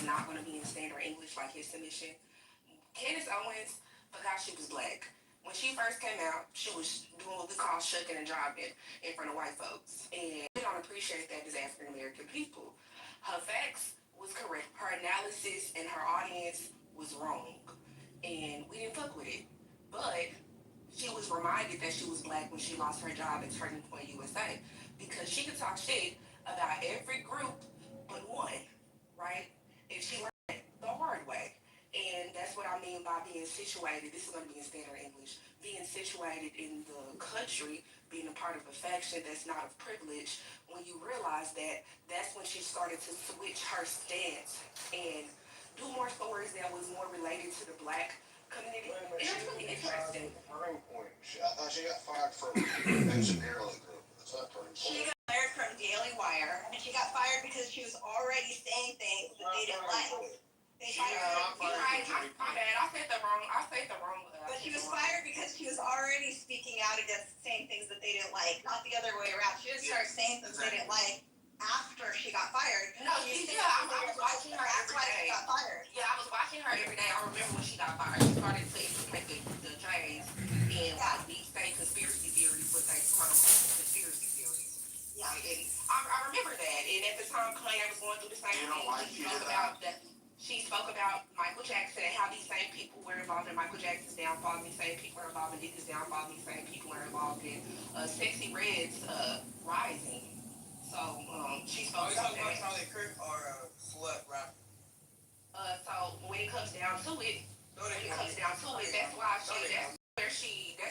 not going to be in standard English like his submission. Candace Owens forgot she was black. When she first came out, she was doing what we call shucking and jiving in front of white folks. And we don't appreciate that as African American people. Her facts was correct. Her analysis and her audience was wrong. And we didn't fuck with it. But she was reminded that she was black when she lost her job at Turning Point USA. Because she could talk shit about every group but one, right? And she learned it the hard way. And that's what I mean by being situated. This is going to be in standard English. Being situated in the country, being a part of a faction that's not of privilege. When you realize that, that's when she started to switch her stance and do more stories that was more related to the black community. And it was really interesting. Turning Point. I thought she got fired from engineering group. That's not Turning Point. She got fired from Daily Wire, and she got fired because she was already saying things that they didn't like. You're right. My bad. I said the wrong. But she was fired because she was already speaking out against saying things that they didn't like, not the other way around. She didn't start saying things they didn't like after she got fired. No, I was watching her every day. She got fired. Yeah, I was watching her every day. I remember when she got fired. She started to implement the J's and like these fake conspiracy theories, what they quote unquote conspiracy theories. Yeah. And I remember that. And at the time, Kanye was going through the same thing. She spoke about Michael Jackson and how these same people were involved in Michael Jackson's downfall, and these same people were involved in Diddy's downfall, and these same people were involved in Sexy Red's rising. So she spoke about that. Charlie Kirk or slut rapper? So when it comes down to it, that's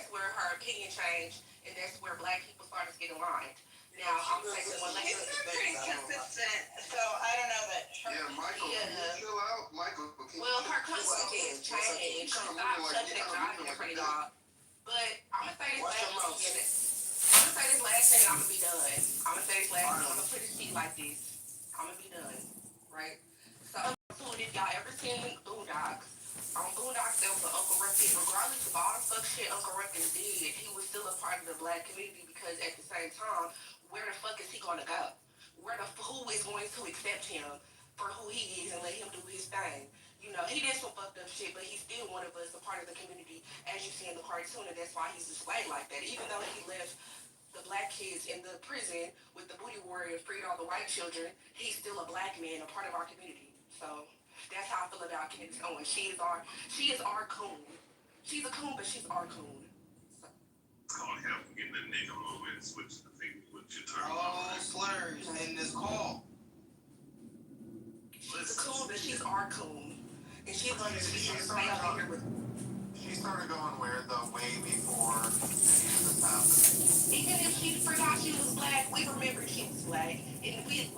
where her opinion changed, and that's where black people started to get aligned. Now, I'm taking one She's been pretty consistent, so I don't know that. Michael, can you chill out? Michael, well, her content changed. She stopped shucking and jiving in front of y'all. But I'm going to say this last thing, and I'm going to be done. I'm going to put it to you like this. I'm going to be done, right? So, if y'all ever seen Boondocks, on Boondocks, there was an Uncle Ruckus. Regardless of all the fuck shit Uncle Ruckus did, he was still a part of the black community because at the same time, where the fuck is he going to go? Who is going to accept him for who he is and let him do his thing? You know, he did some fucked up shit, but he's still one of us, a part of the community, as you see in the cartoon, and that's why he's displayed like that. Even though he left the black kids in the prison with the booty warrior and freed all the white children, he's still a black man, a part of our community. So that's how I feel about Candace Owens. She is our coon. She's a coon, but she's our coon. Called him getting the nigga movements, which I think what you're talking about. All slurs in this call. She's a coon, but she's our coon. And she's going to stay over here with. She started going weird though way before any of this happened. Even if she forgot she was black, we remembered she was black. And we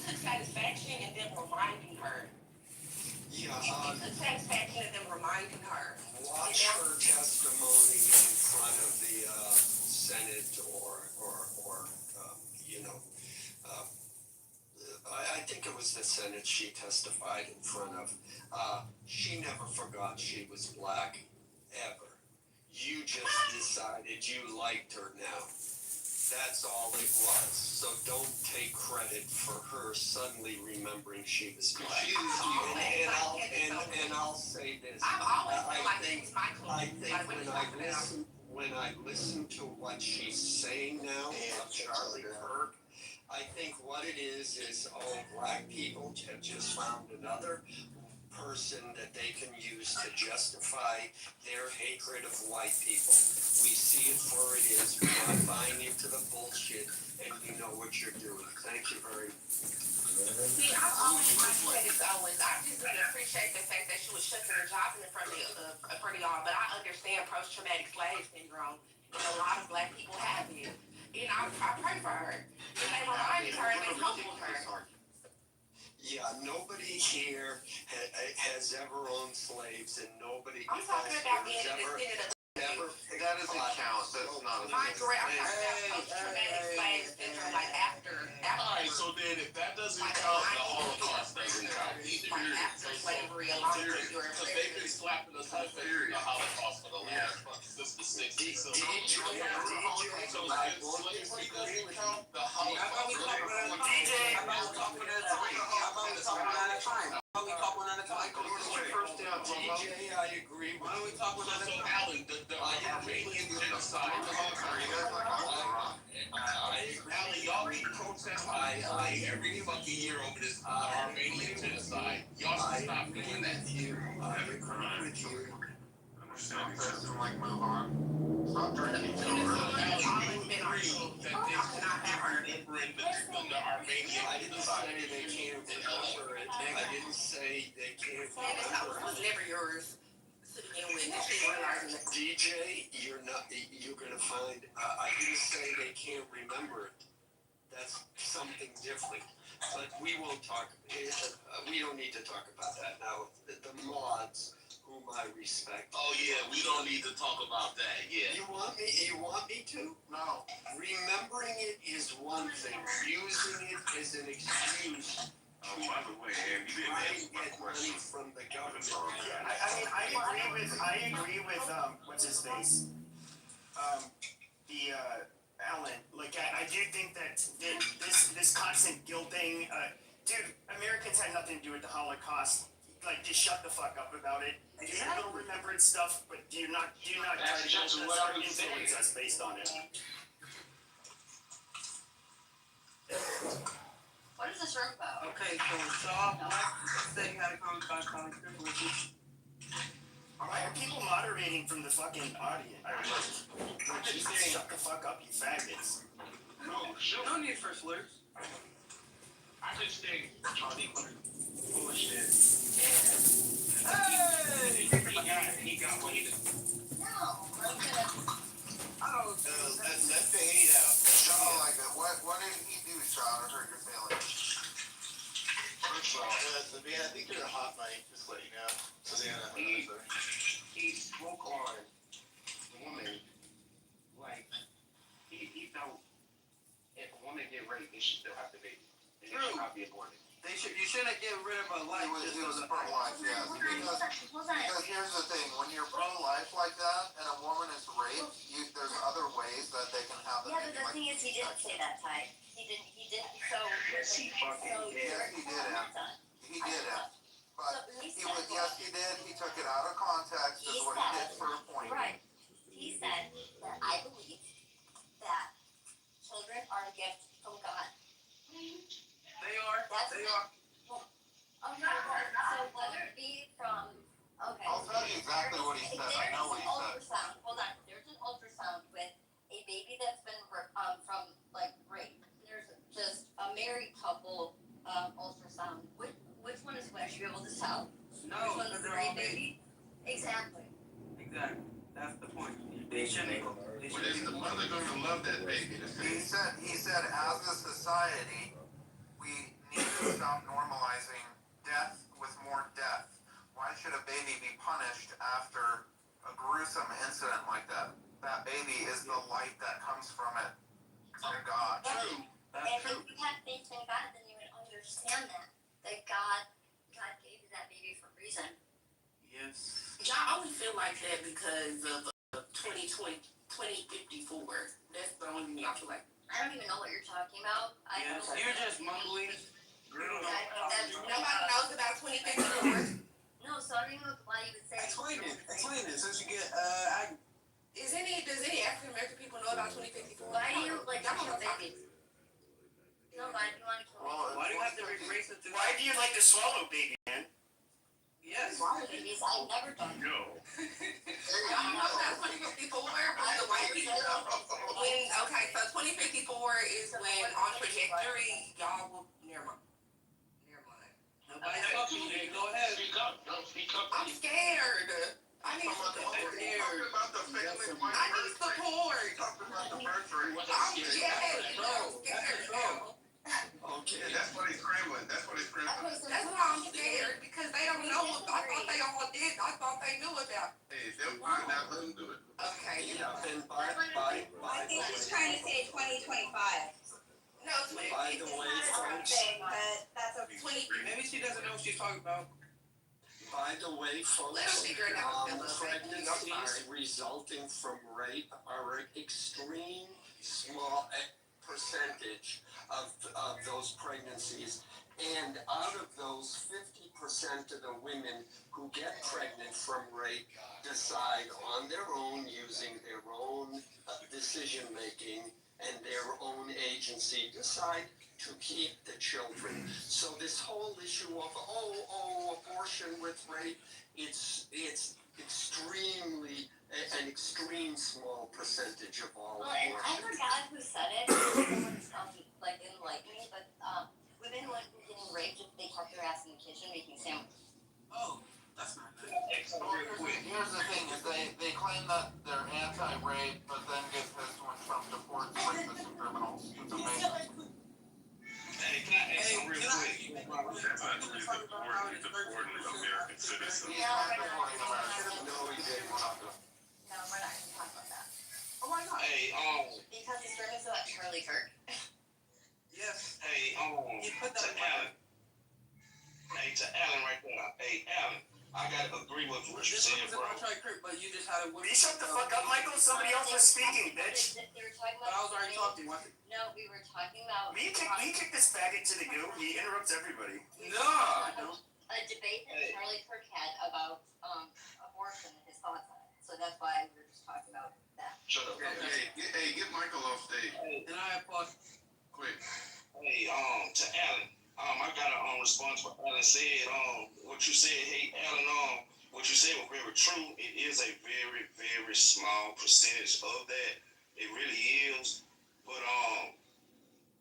took satisfaction in them reminding her. Yeah. We took satisfaction in them reminding her. Watch her testimony in front of the Senate or I think it was the Senate she testified in front of. She never forgot she was black, ever. You just decided you liked her now. That's all it was. So don't take credit for her suddenly remembering she was black. And I'll say this. I've always felt like she's my coon. I think when I listen to what she's saying now about Charlie Kirk, I think what it is black people have just found another person that they can use to justify their hatred of white people. We see it for it is. We're not buying into the bullshit, and you know what you're doing. Thank you very much. See, I've always liked Candace Owens. I just didn't appreciate the fact that she was shucking and jiving in front of y'all. But I understand post-traumatic slave syndrome, and a lot of black people have it. And I pray for her. And they reminded her and they humbled her. Yeah, nobody here has ever owned slaves, and nobody I'm talking about being a descendant of That doesn't count. That's not a my great. I'm talking about post-traumatic slave syndrome, like after. Alright, so then if that doesn't count, the Holocaust doesn't count either. Like after slavery, along with your Because they've been slapping us in the face with the Holocaust for the last since the 60s. So slavery doesn't count, the Holocaust. How about we talk about talk with us. So Alan, the Armenian genocide. Alan, y'all be protesting every fucking year over this Armenian genocide. Y'all should stop doing that. I agree with you. Stop this and like move on. Stop drinking Kitover. Alan, you agree that they should be remembering the Armenian I didn't genocide. say they can't remember it. I didn't say they can't Candace, that remember was it. never yours to begin with. And she realizing that. DJ, you're gonna find, I didn't say they can't remember it. That's something different. But we won't talk, we don't need to talk about that now. The mods, whom I respect. Oh yeah, we don't need to talk about that. Yeah. You want me to? No. Remembering it is one thing. Using it as an excuse By the way, you didn't try answer and my get money question. from the government. Yeah, I mean, I agree with, what's his face? Alan, like, I do think that this constant guilting, dude, Americans had nothing to do with the Holocaust. Like, just shut the fuck up about it. Do your little remembrance stuff, but do not try to influence us based on it. What is this room about? Okay, so Shaw, Mike said you had a conversation with you. Why are people moderating from the fucking audience? Like, just shut the fuck up, you faggots. No, sure. No need for slurs. I just think Charlie put bullshit. Hey! He got what he did. No, I'm gonna. Oh, Let the hate out. Shaw, like, what did he do, Shaw, to hurt your feelings? First of all, I think you're a hot mic, just let you know. Susanna, he spoke on the woman like he felt if a woman get raped, they should still have the baby. And they should not be aborted. you shouldn't get rid of a life He just was for the pro-life, yeah. Because here's the thing, when you're pro-life like that, and a woman is raped, there's other ways that they can have the Yeah, but baby. the Like, thing is, he didn't say that, Ty. He didn't, so. Yes, he fucking did. Yes, he did, he did it. But So he he said was, yes, he did, he took it out of context, is what he did for a point. Right. He said that I believe that children are a gift from God. They are. That's They it. are. Okay, so whether it be from, okay. I'll tell you exactly what he said, I know what he said. Ultrasound, hold on, there's an ultrasound with a baby that's been, from, like, rape. There's just a married couple, ultrasound. Which one is which? You able to tell? No, Which one's because the they're right all baby. baby? Exactly. Exactly. That's the point. They shouldn't. But is the mother gonna love that baby? He said, as a society, we need to stop normalizing death with more death. Why should a baby be punished after a gruesome incident like that? That baby is the light that comes from it. From God. True. That's And true. if you had faith in God, then you would understand that God gave you that baby for a reason. Yes. Y'all only feel like that because of 2020, 2054. That's the only thing y'all feel like. I don't even know what you're talking about. Yes. You're just mumbling. Nobody knows about 2054. No, so I don't even know why you would say. Explain it. Since you get, Does any African American people know about 2054? Why do you like Y'all kill wanna talk? babies? No, why do you want to kill Well, babies? why do you have to be racist to Why do you like to swallow, baby man? Yes. Swallow babies? I've never done. No. Y'all know about 2054? The white people. Okay, so 2054 is when on trajectory, y'all will, never mind. Nobody's talking to you. Go ahead. Speak up. No, speak up. I'm scared. I need Talking support. about the family white I need support. Talking about the birth rate. I'm scared. I'm scared now. Okay. Yeah, that's what he's scrambling. That's what he's scrambling. Okay, so That's why I'm scared, because they don't know. I thought they all did. I thought they knew about. Hey, they'll find out. Let him do it. Okay. Yeah, and I think he's trying to say 2025. No, By the way, folks, But that's okay. 20. Maybe she doesn't know what she's talking about. by the way, folks, Let 'em figure it out, Philip. pregnancies resulting from rape are an extreme small percentage of those pregnancies And out of those, 50% of the women who get pregnant from rape decide on their own, using their own decision making and their own agency, decide to keep the children. So this whole issue of abortion with rape, it's extremely an extreme small percentage of all Well, and I abortions. forgot who said it. Someone's like didn't like me, but women wouldn't be getting raped if they kept their ass in the kitchen making sandwiches. Oh, that's not good. Here's the thing: is they claim that they're anti-rape, but then get pissed when Trump deports rapists and criminals. It's amazing. Hey, can I ask you real quick? That's not true. He's deporting American citizens. He's not deporting Americans. No, he didn't. We're not doing. No, we're not going to talk about that. Oh, why not? Hey, Because he's screaming about Charlie Kirk. Yes. hey, He put to that in Alan. Hey, to Alan right there. Hey, Alan, I gotta agree with what you This said, was bro. about Charlie Kirk, but you just had a Will you shut the fuck up, Michael? Somebody else was speaking, bitch. They were talking But about. I was already talking. What? No, we were talking about. Will you kick this faggot to the goo? He interrupts everybody. No. A debate that Charlie Kirk had about abortion and his thoughts on it. So that's why we were just talking about that. Shut up. Hey, get Michael off stage. And I applaud. Quick. Hey, to Alan, I got a response what Alan said. What you said, hey, Alan, what you said was very true. It is a very, very small percentage of that. It really is. But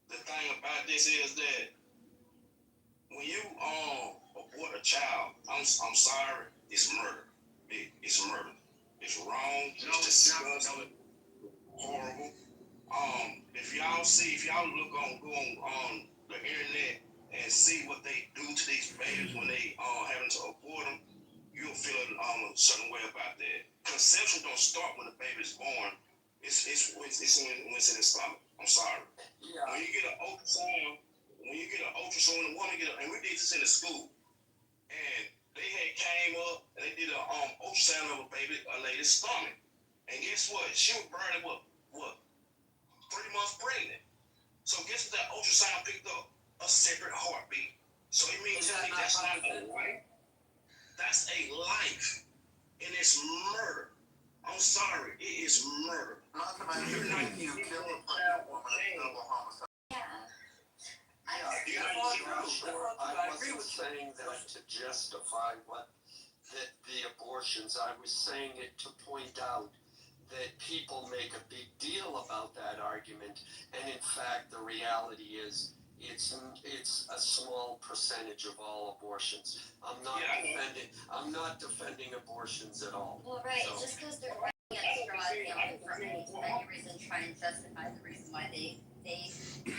the thing about this is that when you abort a child, I'm sorry, it's murder. It's murder. It's wrong. It's disgusting. Horrible. If y'all go on the internet and see what they do to these babies when they having to abort them, you'll feel a certain way about that. Conception don't start when the baby's born. It's when it's in the stomach. I'm sorry. Yeah. When you get an ultrasound, when the woman and we did this in the school, and they had came up and they did an ultrasound of a lady's stomach, and guess what? She was burning what 3 months pregnant. So guess what that ultrasound picked up? A separate heartbeat. So it means that's not a life. That's a life. And it's murder. I'm sorry, it is murder. Not to mention, if you kill a pregnant woman, it's double homicide. Yeah. I wasn't saying that to justify what the abortions. I was saying it to point out that people make a big deal about that argument, and in fact, the reality is it's a small percentage of all abortions. I'm not defending abortions at all. Well, right. So- Just because they're running at straws, for any reason, try and justify the reason why they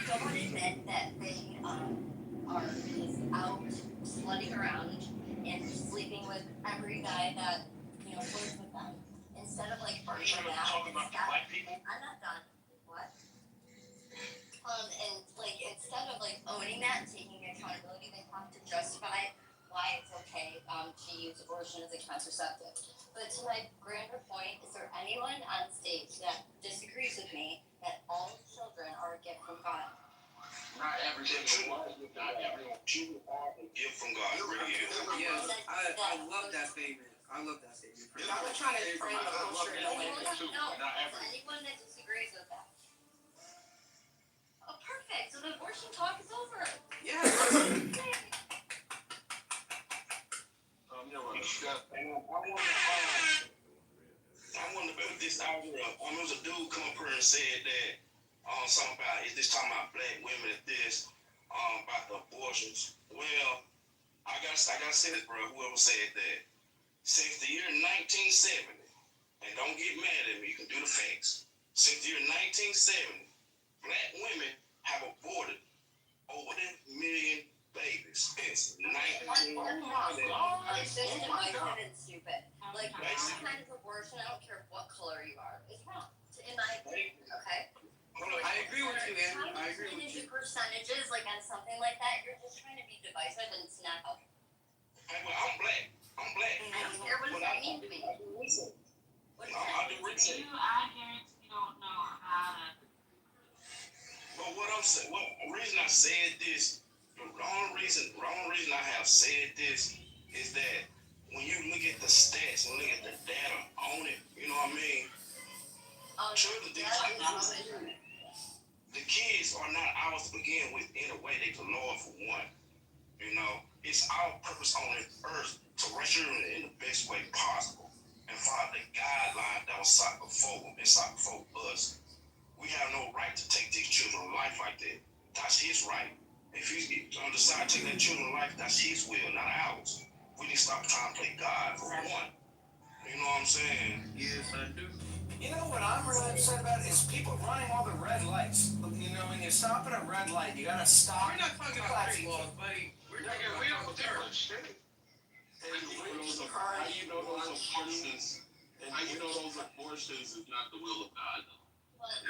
don't admit that they are just out slutting around and sleeping with every guy that flirts with them. Instead of like Are you trying to talk about the black people? I'm not done. What? And like instead of like owning that and taking accountability, they have to justify why it's okay to use abortion as a contraceptive. But to my grander point, is there anyone on stage that disagrees with me that all children are a gift from God? Not every single one. Not everyone. Children are a gift from God. It really is. Yes, I love that statement. I love that statement. Y'all are trying to frame the culture in a way. Anyone that disagrees with that? Oh, perfect. So the abortion talk is over. Yeah. I wanted to put this out here. There was a dude come up here and said that something about is this talking about black women at this about the abortions. Well, I gotta say this, bro. Whoever said that since the year 1970, and don't get mad at me, you can do the facts. Since the year 1970, black women have aborted over 1 million babies. Since 1970. It's just in my head and stupid. Like any kind of abortion, I don't care what color you are, is wrong. In my opinion, okay? I agree with you, Andrew. I agree with you. Percentages, like on something like that, you're just trying to be divisive and it's not helpful. Hey, well, I'm black. I don't care what does that mean to me. I do research. What does I that do mean? research. I guarantee you don't know how to. But what I'm saying, the reason I said this, the only reason I have said this is that when you look at the stats, when you look at the data on it, you know what I mean? Children, the kids are not ours to begin with in a way. They the Lord for one. You know, it's our purpose on this earth to raise children in the best way possible and follow the guidelines that was set before them and set before us. We have no right to take these children's life like that. That's his right. If he decide to take that children's life, that's his will, not ours. We need to stop trying to play God for one. You know what I'm saying? Yes, I do. You know what I'm really upset about is people running all the red lights. You know, when you stop at a red light, you gotta stop. We're not talking about street laws, buddy. We're talking about We don't different shit. And which How party you know those wants abortions? and How you know which, those abortions is not the will of God?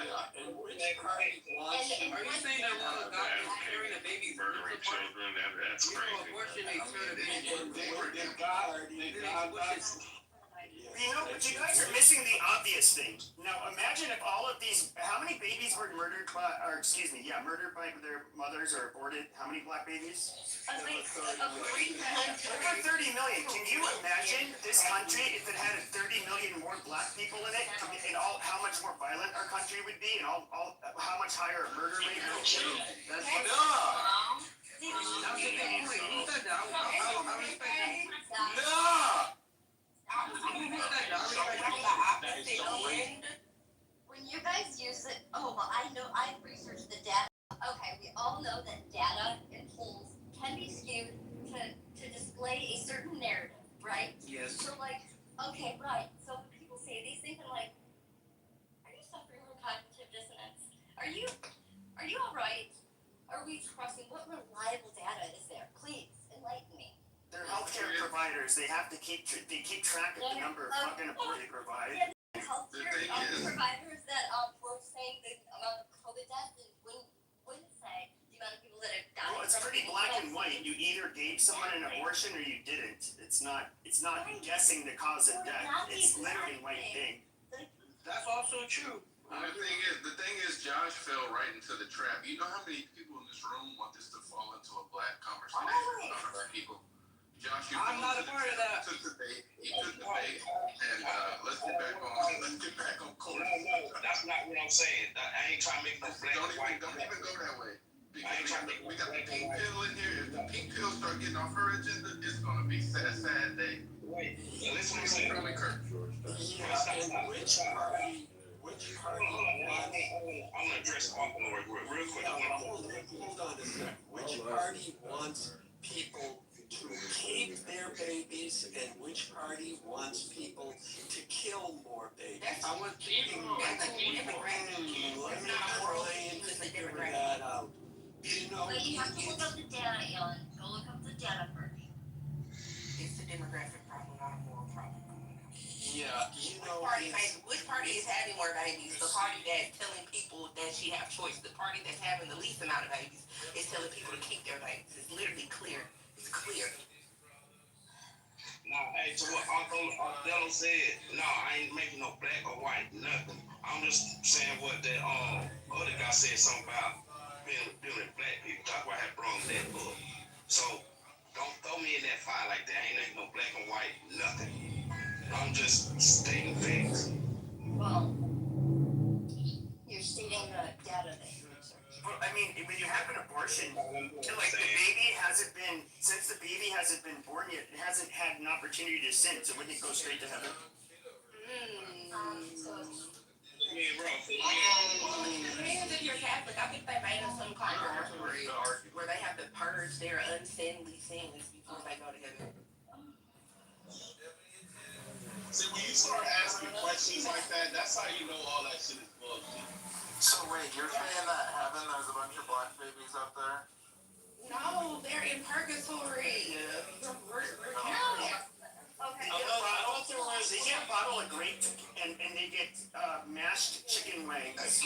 yeah, and which party wants And- Are you saying that one of God is carrying a baby? Murdering children, that's You know, crazy. abortion ain't sure to be. and God, You know, but you guys are missing the obvious thing. Now, imagine if all of these, how many babies were murdered by, or excuse me, yeah, murdered by their mothers or aborted? How many black babies? Over 30 million. Can you imagine this country if it had 30 million more black people in it, and all how much more violent our country would be, and all how much higher a murder rate would be? That's Okay. what. See, That was a good point. You said that. I respect that. No! when you guys use it, oh, well, I know, I've researched the data. Okay, we all know that data and polls can be skewed to display a certain narrative, right? Yes. So, like, okay, right. So when people say these things, I'm like, are you suffering from cognitive dissonance? Are you all right? Are we trusting? What reliable data is there? Please enlighten me. They're healthcare providers. They have to keep track of the number of fucking aborts they provide. Yeah, healthcare providers that were saying the amount of COVID deaths and wouldn't say the amount of people that have died. Well, it's pretty black and white. You either gave someone an abortion or you didn't. It's not guessing the cause of death. It's literally white thing. That's also true. The thing is, Josh fell right into the trap. You know how many people in this room want this to fall into a black conversation about black people? Josh, you I'm not a part of that. took the bait. He took the bait, and let's get back on course. No, that's not what I'm saying. I ain't trying to make no black and white. Don't even go that way. Because we got the pink pill in here. If the pink pill start getting off her agenda, it's gonna be sad day. Wait, listen what I'm saying. Charlie Kirk. yeah, and which party wants, I'm gonna address real quick. yeah, hold on a sec. Which party wants people to keep their babies and which party wants people to kill more babies? That's I want people. that's a demographic. Let me It's not try moral. and It's a figure demographic. that out. You know, But you have to look up the data, Ellen. Go look up the data first. It's a demographic problem, not a moral problem. yeah, you know, Which party is having more babies? The party that's telling people that she have choice. The party that's having the least amount of babies is telling people to keep their babies. It's literally clear. It's clear. No, hey, to what Uncle Othello said, no, I ain't making no black or white, nothing. I'm just saying what that other guy said something about dealing with black people. That's why I had brought that up. So don't throw me in that fire like that. I ain't making no black and white, nothing. I'm just stating facts. Well, you're stating the data that you researched. Well, I mean, when you have an abortion, like the baby hasn't been born yet. It hasn't had an opportunity to sin. So wouldn't it go straight to heaven? So I mean, bro, Depends if you're Catholic. I think they made up some kind of purgatory where they have to purge their unsinly sins before they go to heaven. See, when you start asking questions like that, that's how you know all that shit is bullshit. So wait, you're saying that heaven there's a bunch of black babies up there? No, they're in purgatory. We're Catholic. okay. They get a bottle of grape and they get mashed chicken wings. Like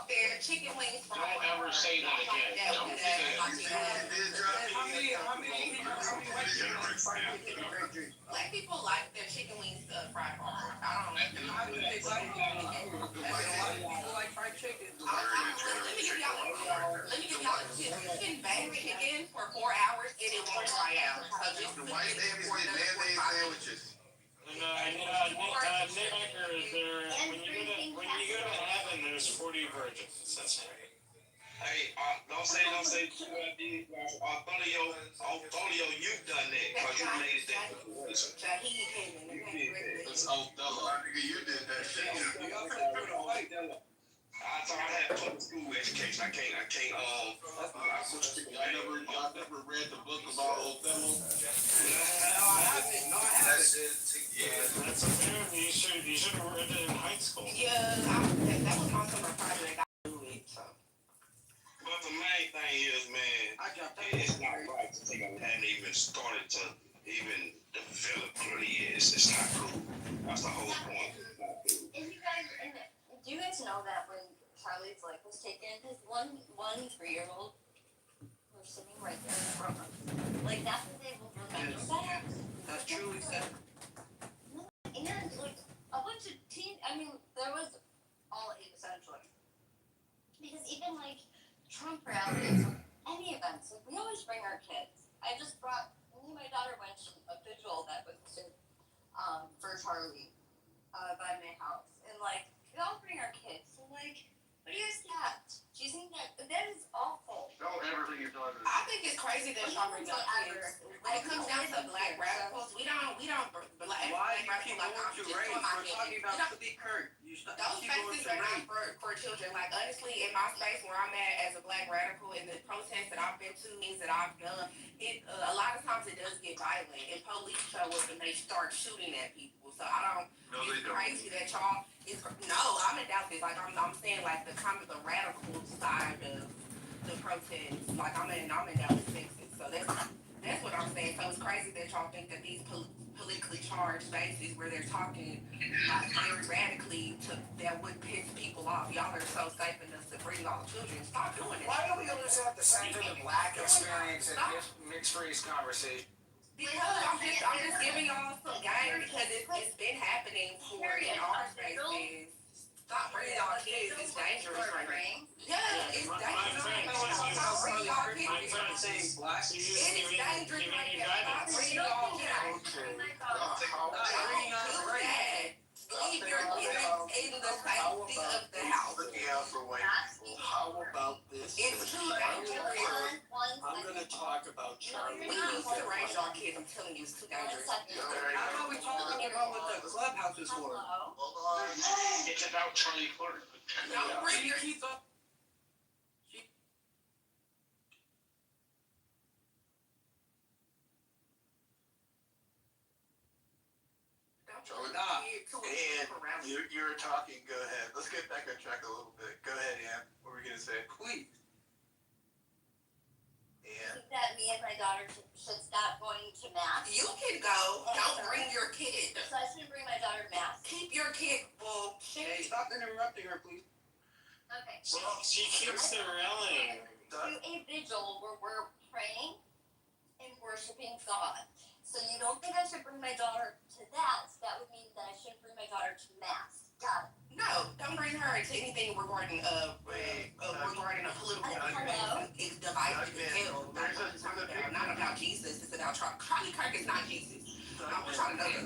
their chicken wings from Don't ever say that again. Don't say that. You did drop it. How many white people? fried chicken and grape juice. Black people like their chicken wings fried hard. I don't. I think they like it. A lot of people like fried chicken. Let me give y'all a tip. You can bake chicken for 4 hours and it won't dry out. So just The put white it in babies for get another mayonnaise 45 minutes. sandwiches. Knicker, when you go to heaven, there's 40 virgins. That's right. Hey, don't say you did. Antonio, you done that because you made it that situation. He came in and had That's Othello. Nigga, you did that shit. I thought I had public school education. I can't. Y'all never read the book about Othello? I haven't. That's true. You should have read it in high school. Yeah, that was my summer project. I knew it, so. But the main thing is, man, it's not right to think I hadn't even started to even develop what he is. It's not cool. That's the whole point. It's not cool. And do you guys know that when Charlie's life was taken, his one 3-year-old was sitting right there in the front row. Like, that's what they will remember that. That's truly sad. And, like, a bunch of there was all 8 essentially. Because even, like, Trump rallies, or any events, like, we always bring our kids. Me and my daughter went to a vigil that was for Charlie by my house. And, like, we all bring our kids. So, like, what do you guys got? Do you think that is awful? Don't ever bring your daughter. I think it's crazy that y'all bring up kids. When it comes down to black radicals, we don't black Why you radicals keep like going I'm to just race? doing my We're thing. talking about Philly Kirk. You Those keep going spaces to are not race. for children. Like, honestly, in my space where I'm at as a black radical, in the protests that I've been to, things that I've done, a lot of times it does get violent, and police show up and they start shooting at people. So I don't. No, they it's don't. crazy that y'all. No, I'm in doubt this. Like, I'm saying, like, the kind of the radical side of the protest. Like, I'm in doubt fixes. So that's what I'm saying. So it's crazy that y'all think that these politically charged spaces where they're talking very radically that would piss people off. Y'all are so safe enough to bring all the children. Stop doing it. Why don't we always have the center the black experience and mixed race conversation? Because I'm just giving y'all some game because it's been happening in our spaces. Stop bringing y'all kids. It's dangerous right now. Yeah, it's dangerous right now. Stop bringing y'all kids. It is dangerous right now. Stop bringing y'all kids. Do that. Leave your kids in the safety of the house. Looking out for white people. How about this? It's too dangerous. I'm gonna talk about Charlie. We used to raise y'all kids. I'm telling you, it's too dangerous. I thought we talking about what the clubhouse is for. Hold on. It's about Charlie Clark. Don't bring your Keep up. And you're talking, go ahead. Let's get back on track a little bit. Go ahead, Ann. What were you gonna say? Please. Ann? That me and my daughter should stop going to mass. You can go. Don't bring your kid. So I shouldn't bring my daughter to mass. Keep your kid. Well, Hey, stop interrupting her, please. Okay. Well, she keeps the railing. Do a vigil where we're praying and worshiping God. So you don't think I should bring my daughter to that? That would mean that I shouldn't bring my daughter to mass. Got it. no, don't bring her into anything regarding a political Hello? It's divisive as hell. Not about Jesus. It's about Charlie Kirk is not Jesus. I'm trying to know that.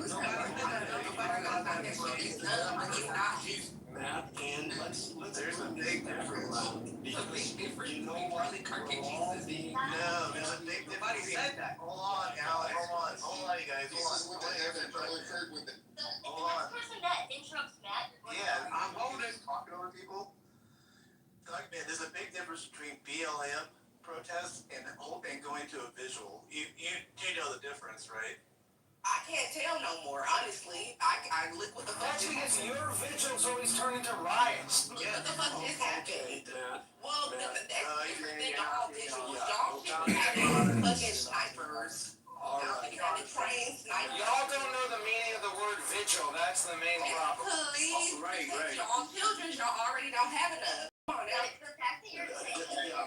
Nobody knows that shit is none, but it's not Jesus. Matt, and let's there's a big difference. Because you know what? Charlie Kirk and We're all Jesus. being, no, there's a big Nobody difference. said that. Hold on, Alex. Hold on, you guys. Jesus went to heaven. Charlie Kirk went to. The next person that interrupts Matt, you're going Yeah, to I'm holding. Talking over people. Doug, man, there's a big difference between BLM protests and going to a visual. You know the difference, right? I can't tell no more, honestly. I look what the fuck That's just because happened. your vigils always turn into riots. What the fuck just happened? Well, that's different than all visuals. Y'all should be having fucking snipers. All Y'all right. should be having trained snipers. Y'all don't know the meaning of the word vigil. That's the main problem. Please, Right. y'all children, y'all already don't have enough. Come on now. The fact that you're saying,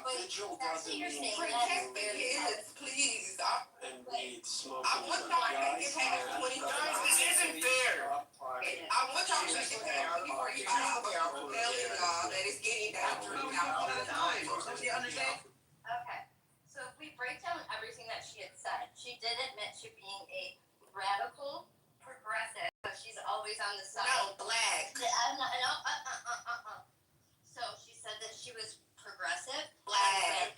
but Vigil doesn't you're mean saying. Protect the drinking kids, please. and weed, smoking. I want but y'all to guys, get past man, 20. Guys, this isn't fair. stop talking. I want y'all to get past 24 years old. I'm telling y'all that it's getting dangerous out Don't you understand? Okay, so if we break down everything that she had said, she did admit to being a radical progressive, but she's always on the side. No, black. I'm not, no, So she said that she was progressive, Black.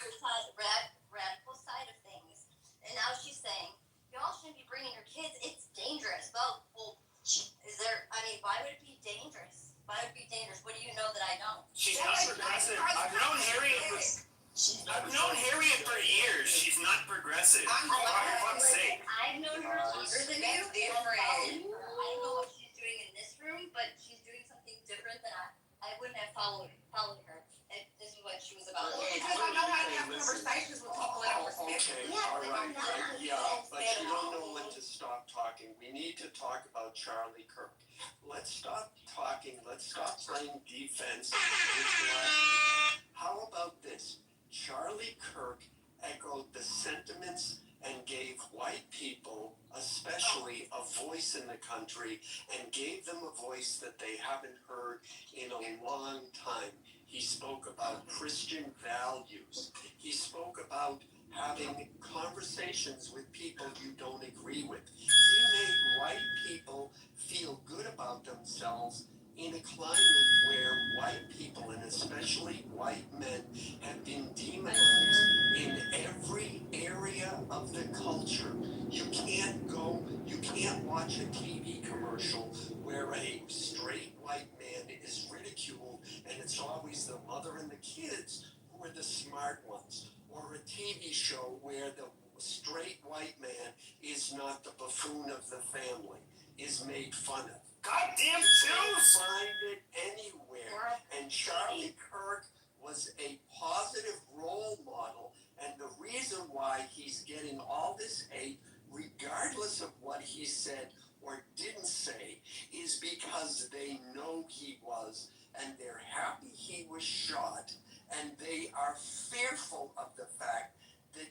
radical side of things, and now she's saying y'all shouldn't be bringing your kids. It's dangerous. Well, is there? I mean, why would it be dangerous? Why would it be dangerous? What do you know that I don't? She's not progressive. I've known Harriet for years. She's not progressive. For fuck's sake. I've known her longer than you. That's different. I don't know what she's doing in this room, but she's doing something different than I wouldn't have followed her. And this is what she was about. Because I know how to have conversations with people and I respect them. Okay, all right, but you don't know when to stop talking. We need to talk about Charlie Kirk. Let's stop talking. Let's stop playing defense with black people. How about this? Charlie Kirk echoed the sentiments and gave white people, especially, a voice in the country, and gave them a voice that they haven't heard in a long time. He spoke about Christian values. He spoke about having conversations with people you don't agree with. He made white people feel good about themselves in a climate where white people, and especially white men, have been demonized in every area of the culture. You can't watch a TV commercial where a straight white man is ridiculed and it's always the mother and the kids who are the smart ones, or a TV show where the straight white man is not the buffoon of the family, is made fun of. Goddamn You Jews! find it anywhere. And Charlie Kirk was a positive role model, and the reason why he's getting all this hate, regardless of what he said or didn't say, is because they know he was, and they're happy he was shot, and they are fearful of the fact that,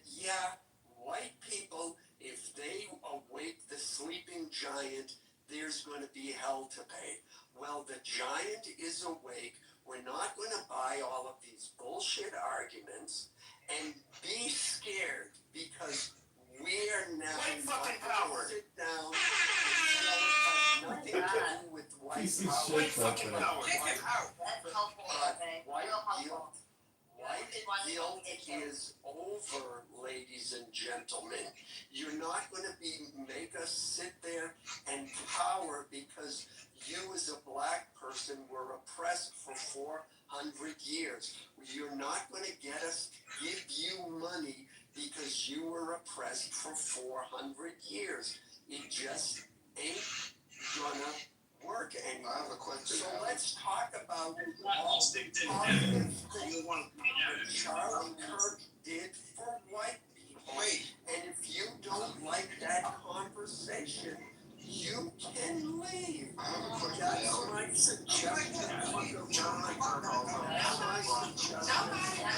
white people, if they awake the sleeping giant, there's going to be hell to pay. Well, the giant is awake. We're not going to buy all of these bullshit arguments and be scared, because we're now White fucking not power. going to sit down and nothing to do with white Piece of power. shit, fucking power. That's helpful, okay. White Real helpful. White guilt is over, ladies and gentlemen. You're not going to make us sit there and cower because you as a black person were oppressed for 400 years. You're not going to get us to give you money because you were oppressed for 400 years. It just ain't gonna work anymore. I have a question. So let's talk about all the positive things that Charlie Kirk did for white people. Wait. And if you don't like that conversation, you can leave. I have a question. That's my suggestion. Charlie Kirk also. That's my Nobody suggestion. does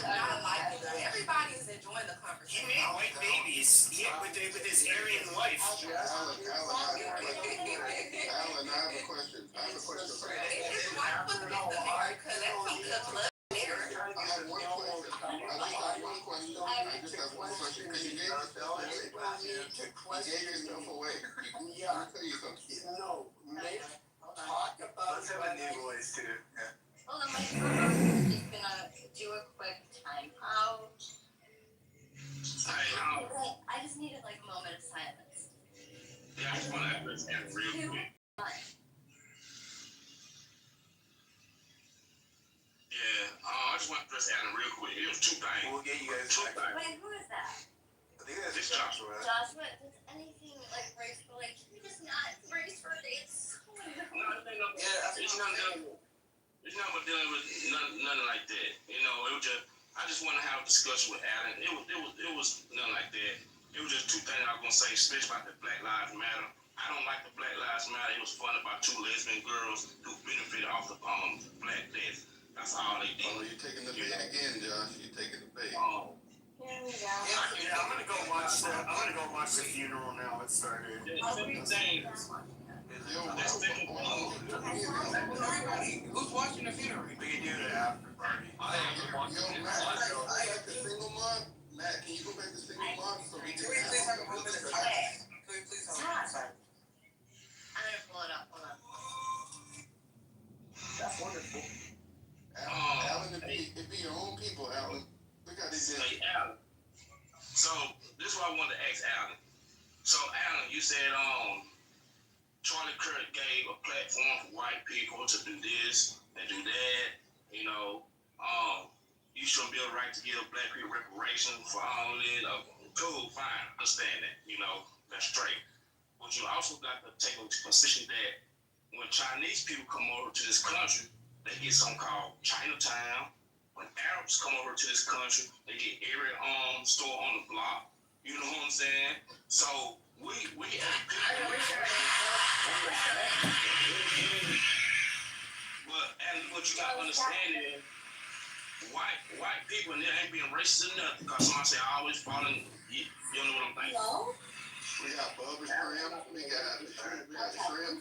not like it. Everybody is enjoying the He conversation. made white babies with his Aryan wife. Alan, I have a question. I have a question for you. It's just white people in America. That's some good blood there. I have one question. I just have one question. Because you gave yourself away. You gave yourself away. Let me tell you something. No, talk about Let's have a new voice too. Yeah. Hold on, my phone is gonna do a quick time out. I just needed like a moment of silence. Yeah, I just want to address that real quick. Yeah, I just want to address Adam real quick. It was two things. We'll get you guys Two back. things. Wait, who is that? I think that's Joshua. Joshua, does anything like race for like, can we just not race for dates? It's not about dealing with nothing like that. You know, it was just I just want to have a discussion with Adam. It was nothing like that. It was just two things I was gonna say, especially about the Black Lives Matter. I don't like the Black Lives Matter. It was fun about two lesbian girls who benefited off the Black death. That's all they did. Oh, you're taking the bait again, Josh. You're taking the bait. watch the funeral now. It started. The second thing, Who's watching the funeral? We can do the after party. I got the single mom. Matt, can you go back to single mom so we Can we please have a moment of silence? Can we please have a moment of silence? I'm gonna pull it up. Hold on. That's wonderful. Alan, it'd be your own people, Alan. Look how they did. hey, Alan. So this is what I wanted to ask Alan. So Alan, you said Charlie Kirk gave a platform for white people to do this and do that. You know, you shouldn't be able right to give black people reparations for all this. Cool, fine, understand that. You know, that's straight. But you also got to take into consideration that when Chinese people come over to this country, they get something called Chinatown. When Arabs come over to this country, they get every store on the block. You know what I'm saying? So we as people, but you gotta understand is white people and they ain't being racist or nothing because somebody say I always falling. You know what I'm saying? No. We got Bubba shrimp. We got shrimp.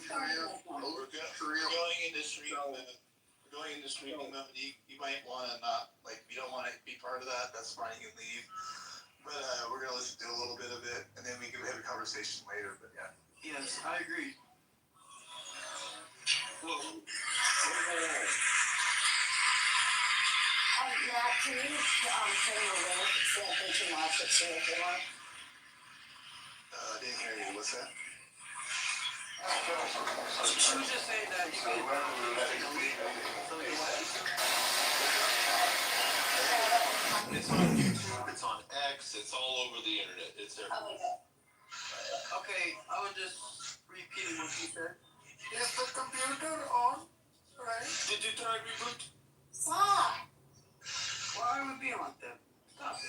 We're going in the street. We're going in the street. You might want to not, like, if you don't want to be part of that, that's fine. You can leave. But we're going to listen to a little bit of it, and then we can have a conversation later. But yeah. Yes, I agree. Matt, can you send a link so that they can watch it too if they want? I didn't hear you. What's that? She was just saying that you can. It's on YouTube. It's on X. It's all over the internet. It's there. Okay, I was just repeating what you said. Is the computer on? Right? Did you try reboot? Stop. Why would it be on then? Stop it.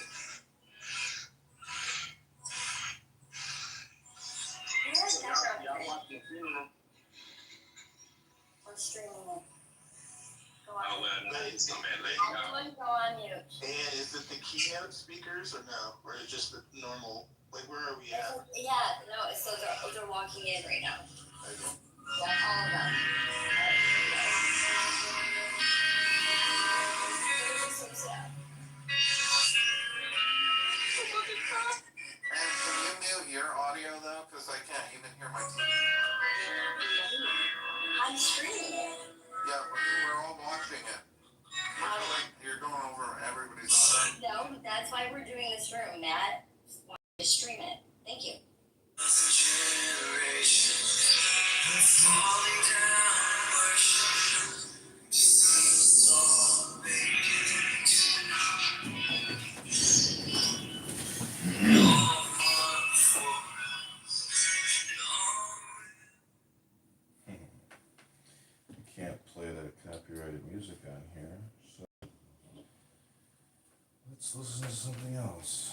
Y'all watch the funeral. We're streaming it. Go Oh on. well, it's come back later. Everyone go on mute. And is it the keynote speakers or no? Or is it just the normal? Like, where are we at? Yeah, no, it's they're walking in right now. Okay. Yeah, all of them. This is so sad. And can you mute your audio though? Because I can't even hear my TV. I'm streaming it. Yeah, we're all watching it. You're going over everybody's audio. No, that's why we're doing this room, Matt. Just stream it. Thank you. Can't play that copyrighted music on here, so let's listen to something else.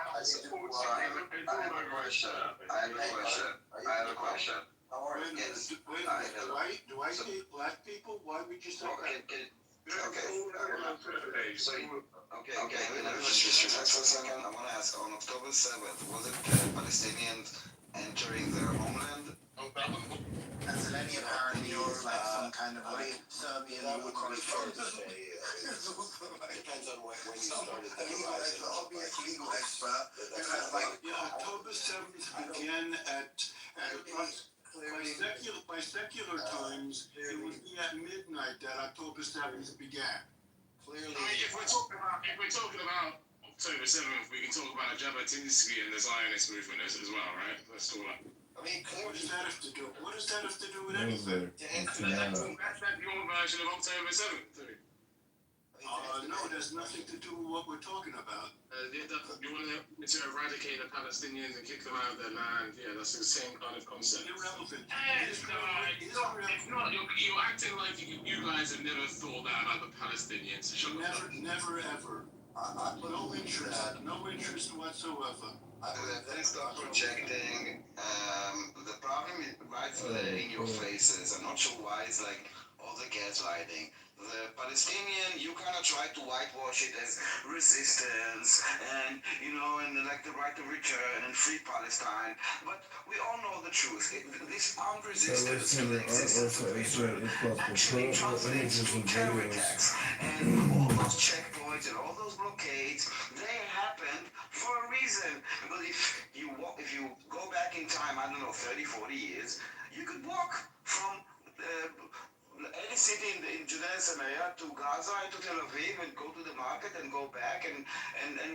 I have a question. Do I see black people? Why would you say that? Okay. So, can I just relax for a second? I want to ask, on October 7th, was it Palestinians entering their homeland? As in any apparent news, like some kind of like Serbian war conflict. Depends on when you started that. I'll be a legal expert. October 7th began by secular times, it would be at midnight that October 7th began. Clearly. I mean, if we're talking about October 7th, we can talk about Jabotinsky and the Zionist movement as well, right? Let's talk about. I mean, What does that have to do? What does that have to do with Those anything? That's your version of October 7th. No, it has nothing to do with what we're talking about. You want to eradicate the Palestinians and kick them out of their land? Yeah, that's the same kind of concept. Irrelevant. It's not. You're acting like you guys have never thought that about the Palestinians. Never ever. No interest whatsoever. Then start projecting the problem right there in your faces. I'm not sure why it's like, gaslighting. The Palestinian, you kind of try to whitewash it as resistance and, and like the right to return and free Palestine. But we all know the truth. This armed resistance to the existence of Israel actually translates to terror attacks. And all those checkpoints and all those blockades, they happened for a reason. Because if you go back in time, I don't know, 30, 40 years, you could walk from any city in Judea and Samaria to Gaza and to Tel Aviv and go to the market and go back and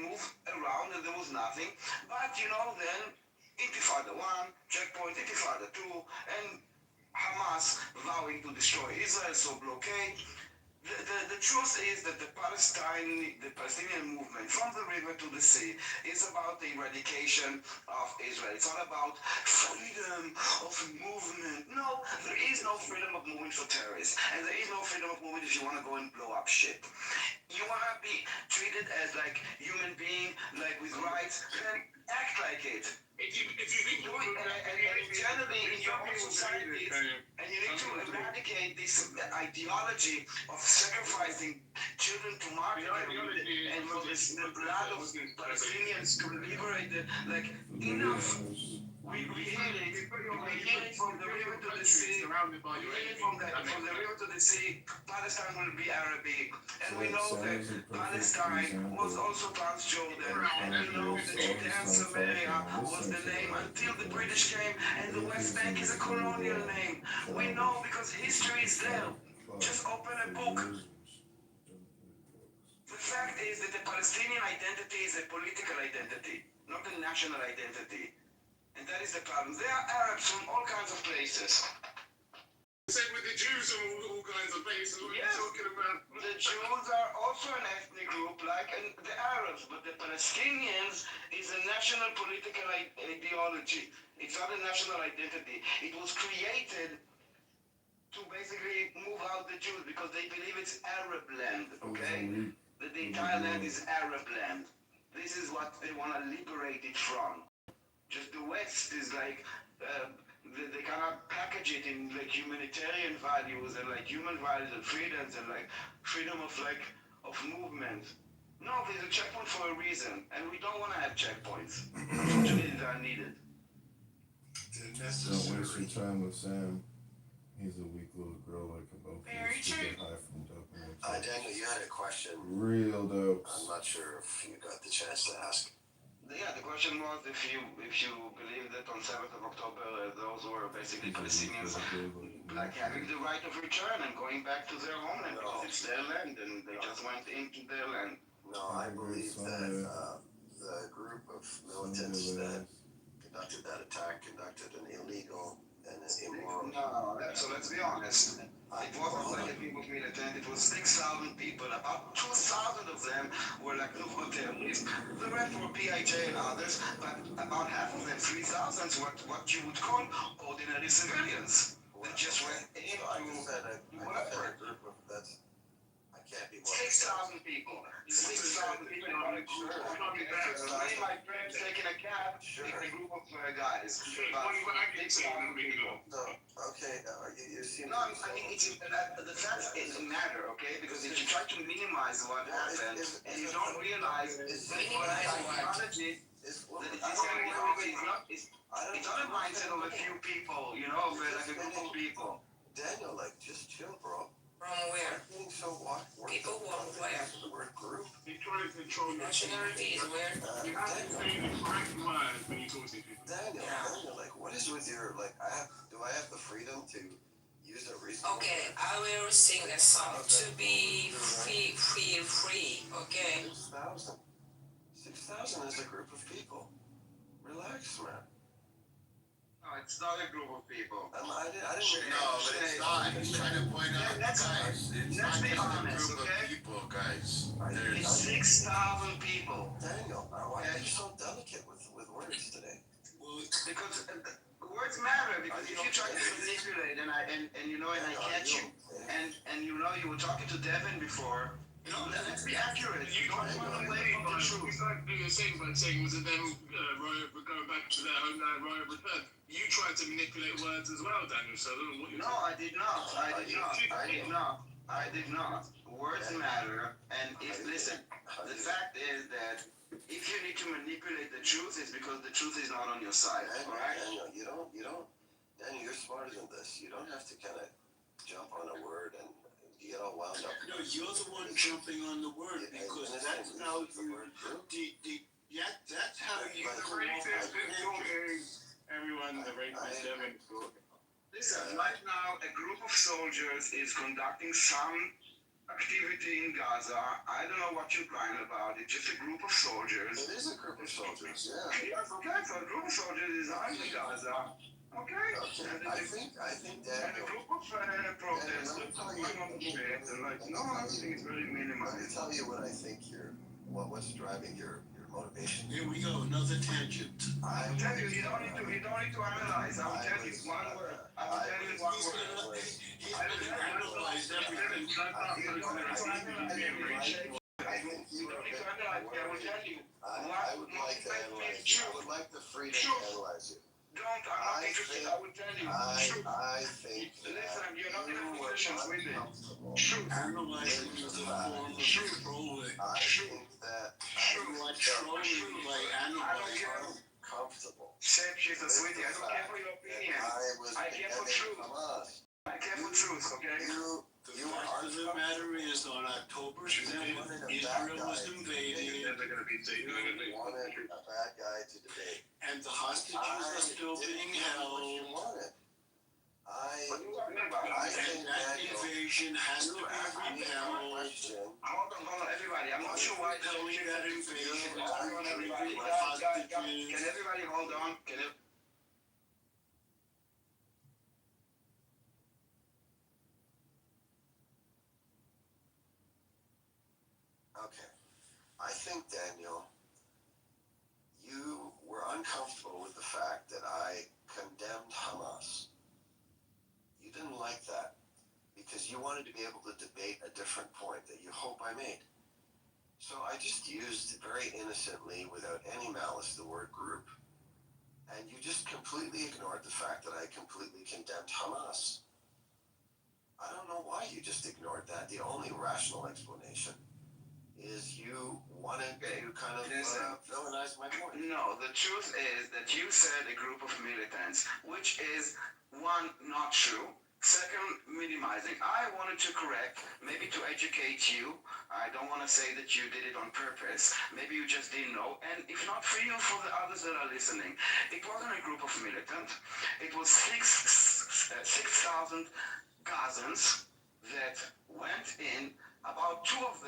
move around and there was nothing. But then Intifada 1, checkpoint, Intifada 2, and Hamas vowing to destroy Israel, so blockade. The truth is that the Palestinian movement from the river to the sea is about the eradication of Israel. It's all about freedom of movement. No, there is no freedom of movement for terrorists, and there is no freedom of movement if you want to go and blow up shit. You want to be treated as like human being, like with rights, then act like it. If you think generally in your own society, and you need to eradicate this ideology of sacrificing children to martyrdom and for the blood of Palestinians to liberate them, like enough. We hear it from the river to the sea. We hear it from the river to the sea. Palestine will be Arabic, and we know that Palestine was also Transjordan, and we know that Judea and Samaria was the name until the British came, and the West Bank is a colonial name. We know because history is there. Just open a book. The fact is that the Palestinian identity is a political identity, not a national identity. And that is the problem. There are Arabs from all kinds of places. Same with the Jews from all kinds of places. What are you talking about? The Jews are also an ethnic group like the Arabs, but the Palestinians is a national political ideology. It's not a national identity. It was created to basically move out the Jews because they believe it's Arab land, okay? That the entire land is Arab land. This is what they want to liberate it from. Just the West is like, they cannot package it in like humanitarian values and like human values and freedoms and like freedom of movement. No, there's a checkpoint for a reason, and we don't want to have checkpoints. Unfortunately, they are needed. Don't waste your time with Sam. He's a weak little girl like a both. Very true. High from dope. Daniel, you had a question. Real dope. I'm not sure if you got the chance to ask. Yeah, the question was if you believe that on 7th of October those were basically Palestinians like having the right of return and going back to their homeland because it's their land and they just went into their land. No, I believe that the group of militants that conducted that attack conducted an illegal and an immoral. No, so let's be honest. It wasn't like a group of militant, it was 6,000 people. About 2,000 of them were like local terrorists. The rest were PIJ and others, but about half of them, 3,000, were what you would call ordinary civilians. That just went into I said a group of that's. I can't be 6,000 people. 6,000 people. Me and my friends taking a cab, taking a group of guys. About 6,000 people. Okay, you seem. No, I mean, the facts matter, okay? Because if you try to minimize what happened and you don't realize that ideology, it's not a mindset of a few people, like a group of people. Daniel, just chill, bro. From where? So what? People want where? The word group. They try to control your Nationality is where? You have to stay in the correct line when you talk to people. Daniel, what is with your do I have the freedom to use a reason? Okay, I will sing a song to be free, okay? 6,000. 6,000 is a group of people. Relax, man. No, it's not a group of people. I didn't. No, but it's not. He's trying to point out, guys, it's not just a group of people, guys. It's 6,000 people. Daniel, why are you so delicate with words today? Because words matter. Because if you try to manipulate and I catch you, and you were talking to Devin before, No, let's be accurate. You Don't run away from the truth. You started doing the same by saying, was it them going back to their homeland, riot return? You tried to manipulate words as well, Daniel, so I don't know what you're No, I did not. I did not. Words matter, and listen, the fact is that if you need to manipulate the truth, it's because the truth is not on your side, alright? Daniel, Daniel, you're smarter than this. You don't have to kind of jump on a word and get all wound up. No, you're the one jumping on the word because that's how you, that's how you. The racist is talking. Everyone, the racist is talking. Listen, right now, a group of soldiers is conducting some activity in Gaza. I don't know what you're crying about. It's just a group of soldiers. It is a group of soldiers, yeah. Yes, okay, so a group of soldiers is arming Gaza. Okay. I think that. And a group of protesters going on the streets and like, no, I think it's very minimal. Let me tell you what I think what's driving your motivation. Here we go, another tangent. I will tell you, you don't need to analyze. I will tell you one word. I will tell you one word. He's gonna analyze everything. I think you are. I would like to analyze you. I would like the freedom to analyze you. I'm not interested. I will tell you. I think Listen, you're not in a you were position with it. uncomfortable. Analyzing is a form of trolling. I think that You are trolling by analyzing. comfortable. Said she's a sweetie. I don't care for your opinion. I care for truth. Hamas. I care for truth, okay? The fact of the matter is, on October 5th, Israel was invaded, You wanted a bad guy to debate. and the hostages are still being held. I think And that invasion has to be repelled. Hold on, everybody. I'm not sure why the Repelling that invasion has Hold on, to be everybody. with Guys, hostages. can everybody hold on? Okay. I think, Daniel, you were uncomfortable with the fact that I condemned Hamas. You didn't like that because you wanted to be able to debate a different point that you hope I made. So I just used very innocently, without any malice, the word group. And you just completely ignored the fact that I completely condemned Hamas. I don't know why you just ignored that. The only rational explanation is you wanted to kind of villainize my point. No, the truth is that you said a group of militants, which is, one, not true. Second, minimizing. I wanted to correct, maybe to educate you. I don't want to say that you did it on purpose. Maybe you just didn't know. And if not for you, for the others that are listening, it wasn't a group of militants. It was 6,000 Gazans that went in. About 2,000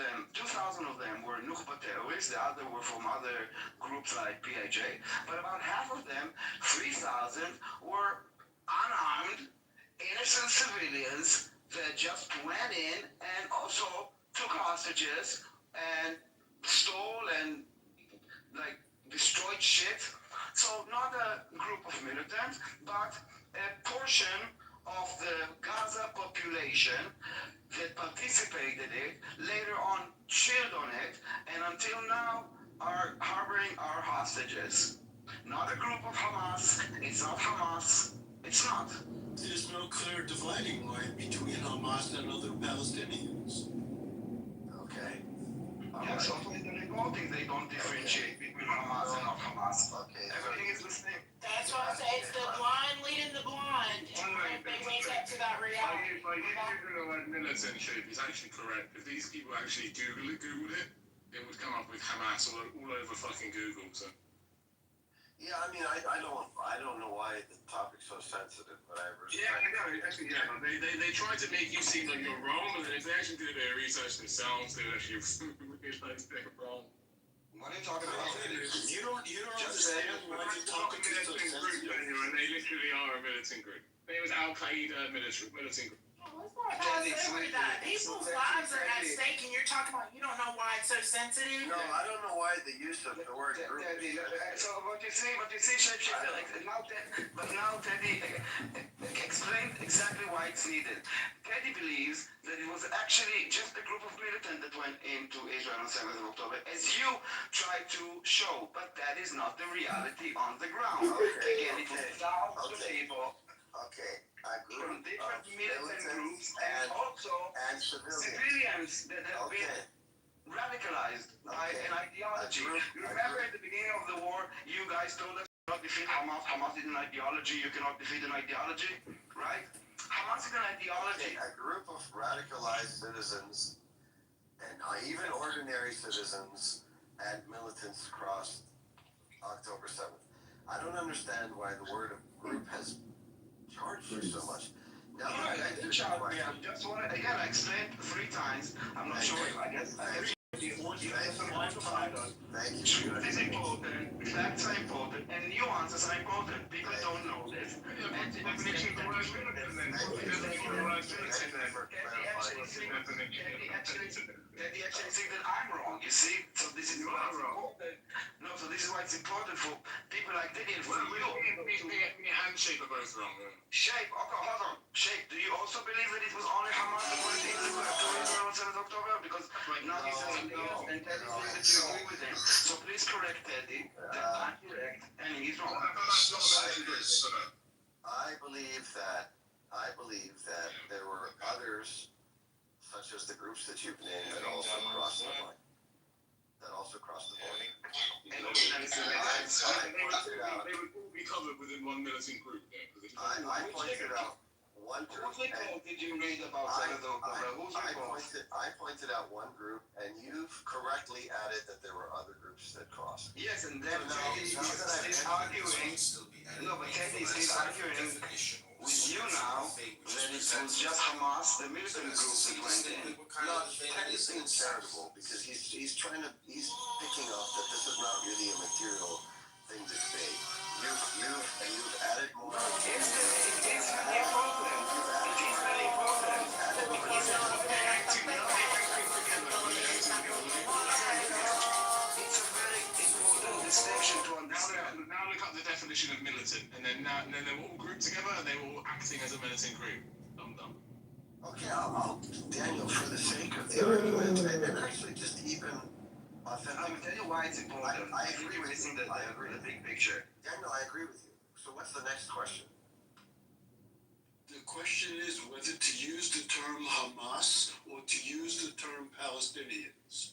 of them were Nukhba terrorists. The other were from other groups like PIJ. But about half of them, 3,000, were unarmed, innocent civilians that just went in and also took hostages and stole and destroyed shit. So not a group of militants, but a portion of the Gaza population that participated in it, later on chilled on it, and until now are harboring our hostages. Not a group of Hamas. It's not Hamas. It's not. There's no clear dividing line between Hamas and other Palestinians. Okay. Yeah, so in the reporting they don't differentiate between Hamas and not Hamas. Okay. Everything is the same. That's why I say it's the blind leading the blind. And they wake up to that reality. By you using the word militant shape is actually correct. If these people actually Googled it, it would come up with Hamas all over fucking Google. So. Yeah, I mean, I don't know why the topic's so sensitive, but I respect. They try to make you seem like you're wrong, and if they actually did their research themselves, they would actually realize they're wrong. What are you talking about? You don't understand why the topic is so sensitive. And they literally are a militant group. It was Al Qaeda militant group. Let's not pass over that. People's lives are at stake, and you're talking about you don't know why it's so sensitive. No, I don't know why the use of the word group. So what you say, shapeshifter, now, Teddy, explain exactly exactly why it's needed. Teddy believes that it was actually just a group of militants that went into Israel on 7th of October, as you try to show, but that is not the reality on the ground. Again, it was thousands of people from different militant groups and also civilians that have been radicalized by an ideology. You remember at the beginning of the war, you guys told us you cannot defeat Hamas. Hamas is an ideology. You cannot defeat an ideology, right? Hamas is an ideology. A group of radicalized citizens, and even ordinary citizens, and militants crossed October 7th. I don't understand why the word group has charged you so much. Now, I didn't charge me. I just want to, again, I explained 3 times. I'm not sure. I guess. Thank you. Truth is important, facts are important, and nuances are important. People don't know this. And the definition of the word they actually think that I'm wrong, you see? So this is why it's important. No, so this is why it's important for people like Diddy and for you. Me and Shape are both wrong. Shape, okay, hold on. Shape, do you also believe that it was only Hamas that went into Israel on 7th October? Because now he says something else, and Teddy says that you agree with him. So please correct Teddy, that I'm correct, and he's wrong. I believe that there were others, such as the groups that you've named, that also crossed the line. That also crossed the border. They would all be covered within one militant group. I pointed out one group. Whose report did you read about 7th October? Whose report? I pointed out one group, and you've correctly added that there were other groups that crossed. Yes, and then Teddy is arguing. No, but Teddy is arguing with you now that it was just Hamas, the militant group that went in. No, Teddy's being charitable because he's picking up that this is not really a material thing to say. You've added more. It's very important. It is very important. It's a very important distinction to understand. Now look up the definition of militant, and then they were all grouped together, and they were all acting as a militant group. I'm done. Okay, I'll Daniel, for the sake of the argument, and actually just even authentic. I'm telling you why it's important. I agree with you. I agree The big picture. Daniel, I agree with you. So what's the next question? The question is whether to use the term Hamas or to use the term Palestinians.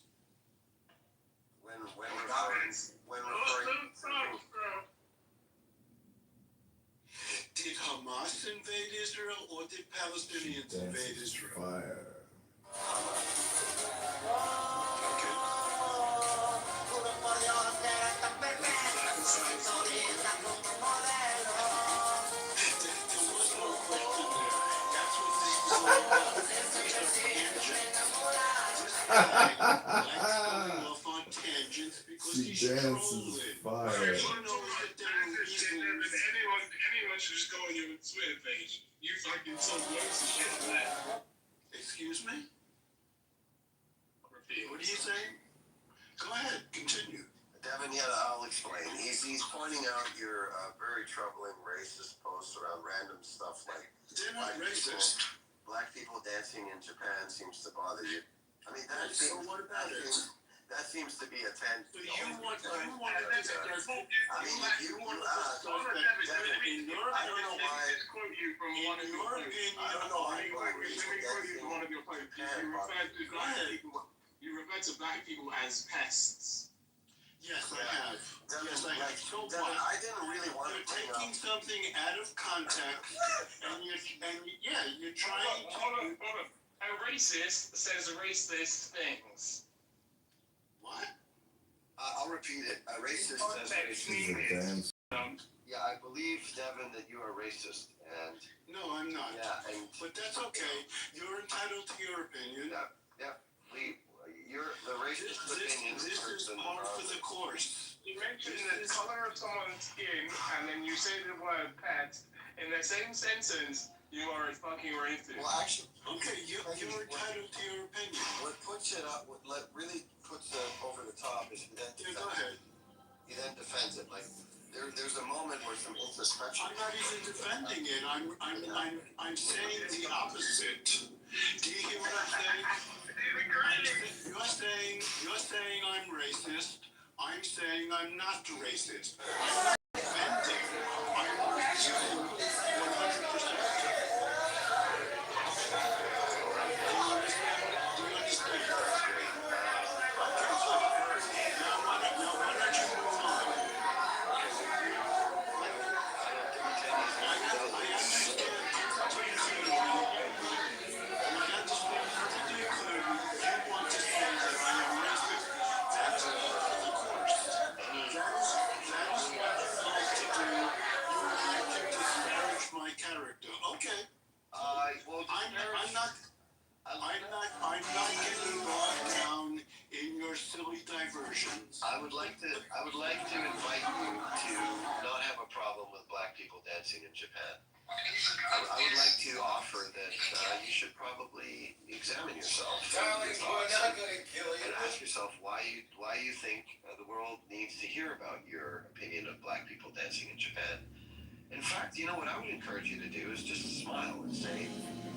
When referring to did Hamas invade Israel or did Palestinians invade Israel? Fire. Okay. There was no question there. That's what this is all about. Going off on tangents because She he's dances trolling. fire. He knows that there are reasons. Anyone should just go on your Twitter page. You fucking told loads of shit on that. Excuse me? Repeat. What are you saying? Go ahead, continue. Devin, yeah, I'll explain. He's pointing out your very troubling racist posts around random stuff like They're not racist. Black people dancing in Japan seems to bother you. I mean, So what about it? That seems to be a So you want to I mean, if you ask, in your I don't know why. Quote you from one of your posts. I don't know why. Let me quote you from one of your posts. You refer to black people as pests. Yes, I have. Yes, I have. So Devin, what? I didn't really want You're to bring taking up. something out of context, and you're trying Hold on. A racist says racist things. What? I'll repeat it. A racist says She's a racist. dance. Yeah, I believe, Devin, that you are racist, and No, I'm not. and But that's okay. You're entitled to your opinion. you're the racist opinion. This is par for the course. You mention the color of someone's skin, and then you say the word pet. In the same sentence, you are a fucking racist. Well, actually, Okay, you're entitled to your opinion. what puts it up, what really puts it over the top is he then Yeah, go ahead. he then defends it like there's a moment where some introspection. I'm not even defending it. I'm saying the opposite. Do you hear what I'm saying? You're saying I'm racist. I'm saying I'm not racist. I'm not defending. I'm saying 100%. Do you understand? Okay, so now why don't you move on? I understand perfectly clearly. I understand perfectly clearly. You want to say that I am racist. That's part of the course. That is what you like to do. You like to disparage my character. Okay. Well, I'm not getting bogged down in your silly diversions. I would like to invite you to not have a problem with black people dancing in Japan. I would like to offer that you should probably examine yourself and ask yourself why you think the world needs to hear about your opinion of black people dancing in Japan. In fact, you know what I would encourage you to do is just smile and say,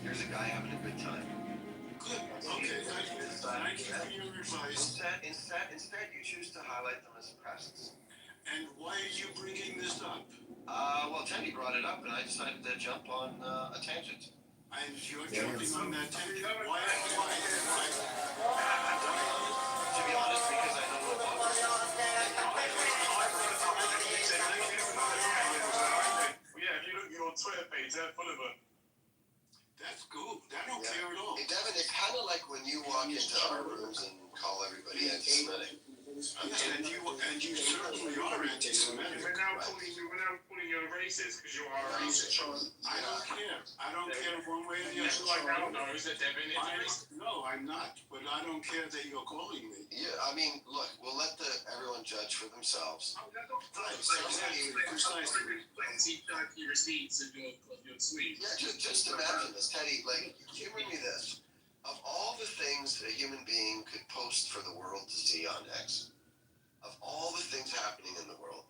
"Here's a guy having a good time." Good. Okay, thank you. Thank you for your advice. Instead, you choose to highlight them as pests. And why are you bringing this up? Well, Teddy brought it up, and I decided to jump on a tangent. And you're jumping on that tangent. Why? To be honest, because I know what Yeah, if you look at your Twitter page, they're full of them. That's good. I don't care at all. Hey, Devin, it's kind of like when you walk into our rooms and call everybody anti-Semitic. And you certainly are anti-Semitic. We're now calling you a racist because you are a racist. I don't care. I don't care one way or the other. Like I don't know, is that Devin is a racist? No, I'm not. But I don't care that you're calling me. Yeah, I mean, look, we'll let everyone judge for themselves. Precisely. Your receipts and your tweets. Yeah, just imagine this, Teddy. Like, humor me this. Of all the things a human being could post for the world to see on X, of all the things happening in the world,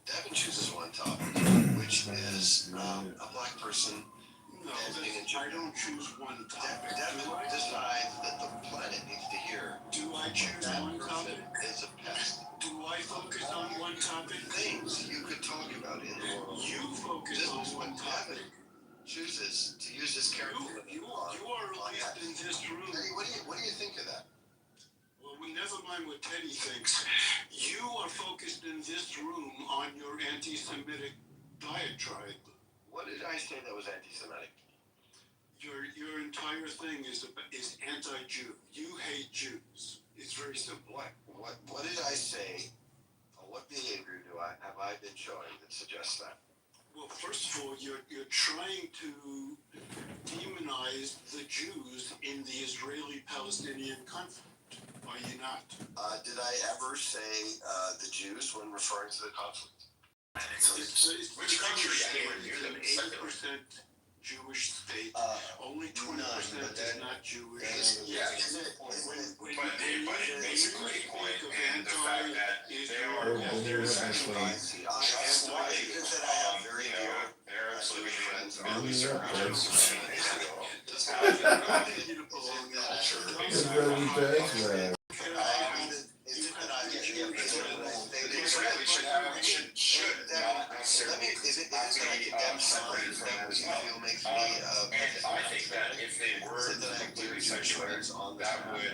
Devin chooses one topic, which is a black person. No, I don't choose one topic. Devin decides that the planet needs to hear. Do I choose one topic? Is a pest. Do I focus on one topic? Things you could talk about in the world. You focus on one topic. Chooses to use his character. You are at least in this room. Teddy, what do you think of that? Well, never mind what Teddy thinks. You are focused in this room on your anti-Semitic diatribe. What did I say that was anti-Semitic? Your entire thing is anti-Jew. You hate Jews. It's very simple. What did I say? What behavior have I been showing that suggests that? Well, first of all, you're trying to demonize the Jews in the Israeli-Palestinian conflict. Are you not? Did I ever say the Jews when referring to the conflict? Which country anywhere near them is 80% Jewish state. Only 20% is not Jewish. Yeah, but it makes a great point, and the fact that they are essentially just like they're absolutely friends on the surface. The Israelis should not necessarily separate from Israel. And I think that if they were completely secular, that would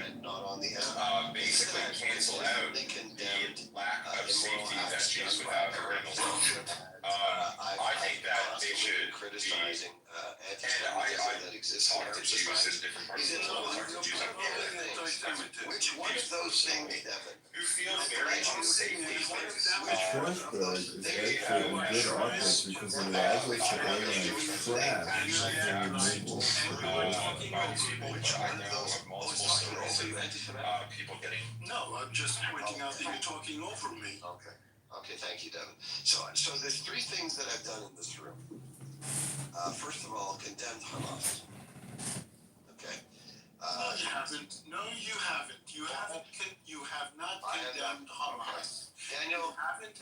basically cancel out the lack of safety that Jews would have around the world. I think that they should be, and I talk to Jews in different parts of the world, talk to Jews on different Which one of those things, Devin? who feel very unsafe these days. Trashbag is actually a good office because it allows us to organize trash and removal. By people, which I know of multiple stories of people getting. No, I'm just pointing out that you're talking over me. Okay, thank you, Devin. So there's three things that I've done in this room. First of all, condemned Hamas. Okay. haven't. No, you haven't. You have not condemned Hamas. Daniel, Haven't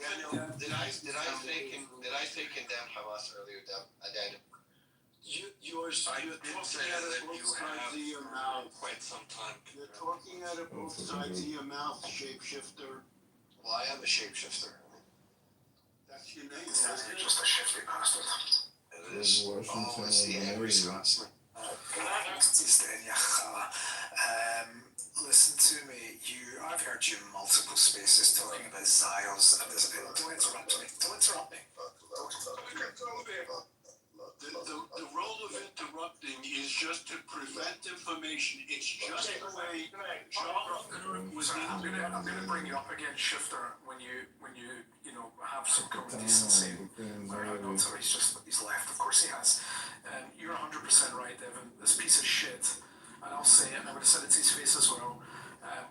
did I say condemn Hamas earlier, Daniel? You're talking out of both sides of your mouth. Quite some time. You're talking out of both sides of your mouth, shapeshifter. Well, I am a shapeshifter. That's your name. You're just a shifty bastard. It is. Oh, it's the angry Scotsman. Listen to me. I've heard you in multiple spaces talking about Zios. Don't interrupt me. Don't interrupt me. The role of interrupting is just to prevent information. It's just the way Charles Kirk was. I'm gonna bring you up again, Shifter, when you have some common decency. He's left. Of course he has. You're 100% right, Evan. This piece of shit, and I'll say it, and I'm gonna say it to his face as well.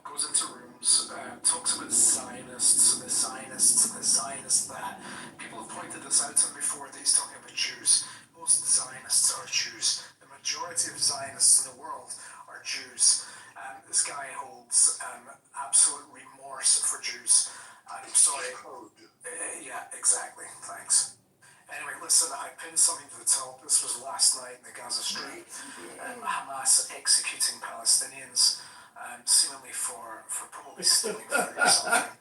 Goes into rooms, talks about Zionists and the Zionists and the Zionists that. People have pointed this out to him before that he's talking about Jews. Most Zionists are Jews. The majority of Zionists in the world are Jews. This guy holds absolute remorse for Jews. I'm sorry. Yeah, exactly. Thanks. Anyway, listen, I pinned something to the top. This was last night in the Gaza Strip. Hamas executing Palestinians, seemingly for probably stealing food or something.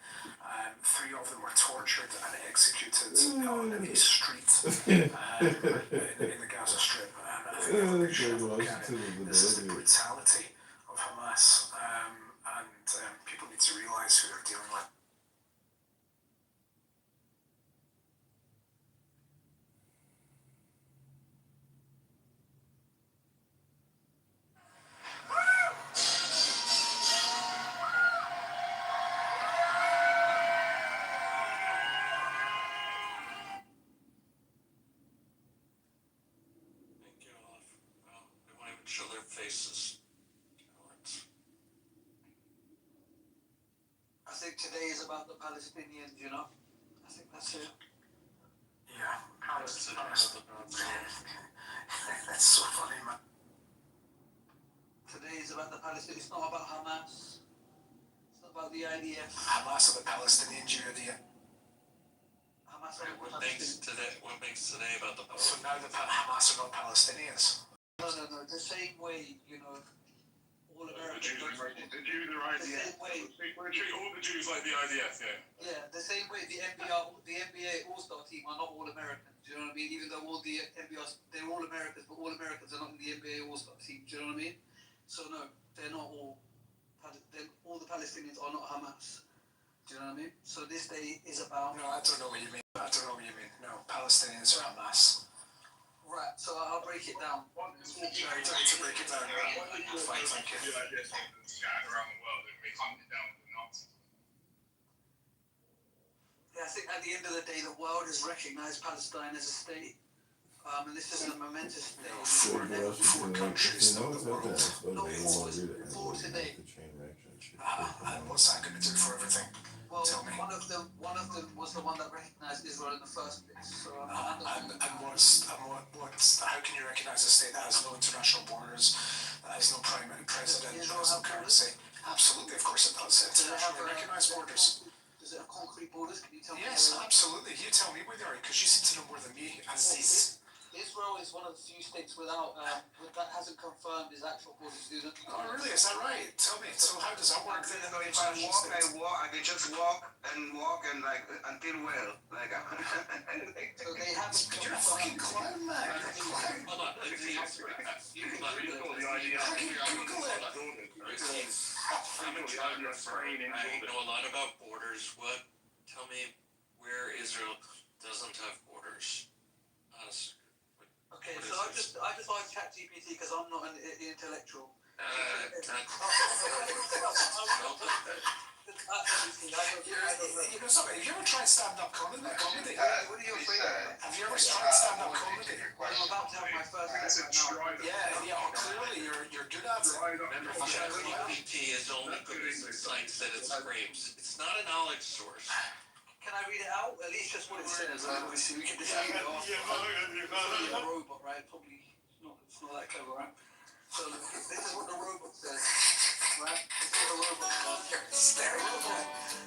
3 of them were tortured and executed on a street in the Gaza Strip. I think everybody should have a look at it. This is the brutality of Hamas, and people need to realise who they're dealing with. Show their faces. I think today is about the Palestinians, you know? I think that's it. Yeah, Palestinians. That's so funny, man. Today is about the Palestinians. It's not about Hamas. It's not about the IDF. Hamas are the Palestinians, you idiot. Hamas Right, what makes today about the So now the Hamas are not Palestinians. No. The same way, all Americans. The Jews are IDF. We treat all the Jews like the IDF, yeah. Yeah, the same way the NBA All-Star team are not all Americans. Do you know what I mean? Even though all the NBA's, they're all Americans, but all Americans are not in the NBA All-Star team. Do you know what I mean? So no, they're not all. All the Palestinians are not Hamas. Do you know what I mean? So this day is about. No, I don't know what you mean. No, Palestinians are Hamas. Right, so I'll break it down. No, you don't need to break it down. Fine, thank you. Scattered around the world and they hunted down the Nazis. Yeah, I think at the end of the day, the world has recognized Palestine as a state. And this is a momentous day for countries of the world. Not for today. And what's that going to do for everything? Well, Tell me. one of them was the one that recognized Israel in the first place. So, how can you recognize a state that has no international borders, that has no primary president, that has no currency? Absolutely, of course it does. Internationally recognized borders. Does it have concrete borders? Can you tell me? Yes, absolutely. You tell me where they are, because you seem to know more than me. Israel is one of the few states that hasn't confirmed his actual borders. Oh, really? Is that right? Tell me. So how does that work then? If I can just walk and like until well. Like so they haven't. You're a fucking clown, man. Hold on. I'm in geographer. I know a lot about borders. Tell me where Israel doesn't have borders. Okay, so I just asked ChatGPT because I'm not an intellectual. You know something? Have you ever tried stand-up comedy? What are you afraid of? Have you ever tried stand-up comedy? I'm about to have my first right now. Yeah. Clearly you're good at it. Remember, ChatGPT is only good as the sites that it scrapes. It's not a knowledge source. Can I read it out? At least just what it says. Obviously, we can disagree. It's a robot, right? Probably it's not that clever, right? So this is what the robot says, right? This is what the robot says.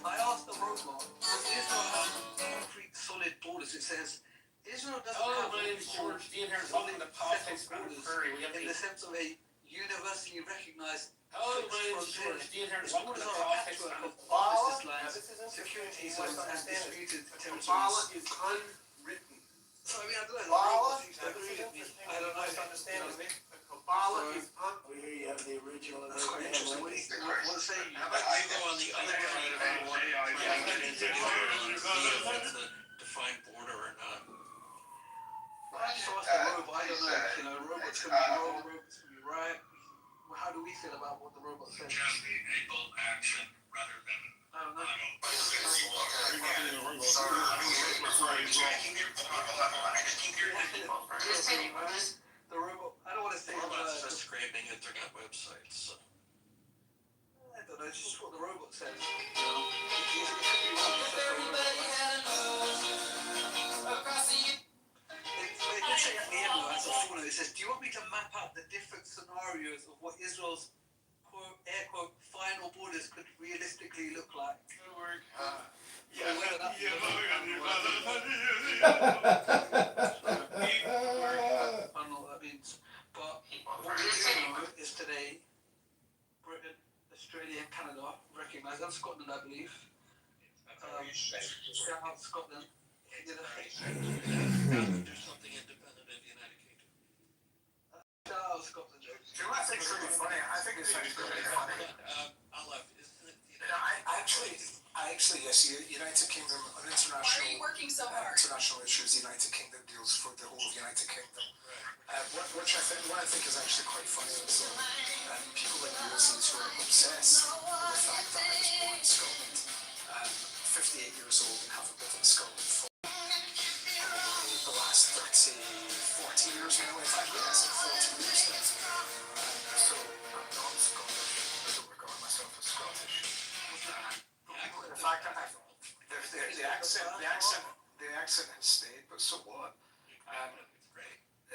I asked the robot, does Israel have concrete, solid borders? It says, Israel doesn't have my name is George Dean here. solid, Welcome to Politics settled About borders Prairie. We have in the the sense of a universally recognized Hello, my fixed name is frontier. George Dean here. Its Welcome borders to are a Politics patchwork About of armistice lines, security zones, and disputed territories. is unwritten. So I mean, I don't know. Kabbalah? Agree with me. I don't know if you understand me. Kabbalah is Oh, here you have the original. That's quite interesting. What say you? How about you go on the other side of it, one trying to get into define border or not? I just asked the robot. I don't know. You know, robots can be wrong, robots can be right. Well, how do we feel about what the robot says? Just enable action rather than I don't know. The robot. I don't want to say robots just scraping internet websites. So. I don't know. It's just what the robot says. You know, everybody had a nose across the. It says at the end, right, so it says, do you want me to map out the different scenarios of what Israel's quote, air quote, final borders could realistically look like? I don't know what that means. But what we do know is today, Britain, Australia, and Canada recognise, and Scotland, I believe. Shout out Scotland. Do something independent of the United Kingdom. Shout out Scotland. Do you know what I think is really funny? I think it's actually really funny. Olive, isn't it? I actually, yes, United Kingdom, on international. Why are you working so hard? International issues, the United Kingdom deals for the whole of the United Kingdom. What I think is actually quite funny is people like Ulysses who are obsessed with the fact that I was born in Scotland, 58 years old, and haven't lived in Scotland for probably the last 30, 40 years now. In fact, yes, 40 years now. So I'm not Scottish. I don't regard myself as Scottish. The fact that the accent has stayed, but so what?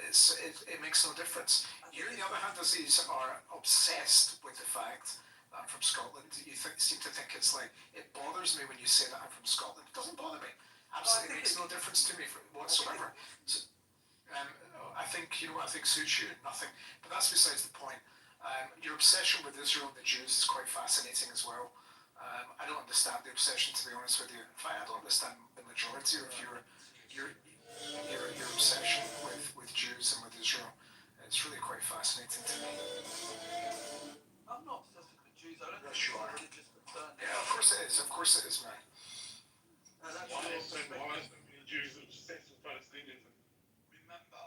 It makes no difference. You, on the other hand, Aziz, are obsessed with the fact that I'm from Scotland. You seem to think it's like, it bothers me when you say that I'm from Scotland. It doesn't bother me. Absolutely makes no difference to me whatsoever. So, I think, you know what I think suits you? Nothing. But that's besides the point. Your obsession with Israel and the Jews is quite fascinating as well. I don't understand the obsession, to be honest with you. In fact, I don't understand the majority of your obsession with Jews and with Israel. It's really quite fascinating to me. I'm not obsessed with the Jews. I don't think Yes, you are. religious concern. Yeah, of course it is. Of course it is, man. Why is the Jews obsessed with Palestinians? Remember,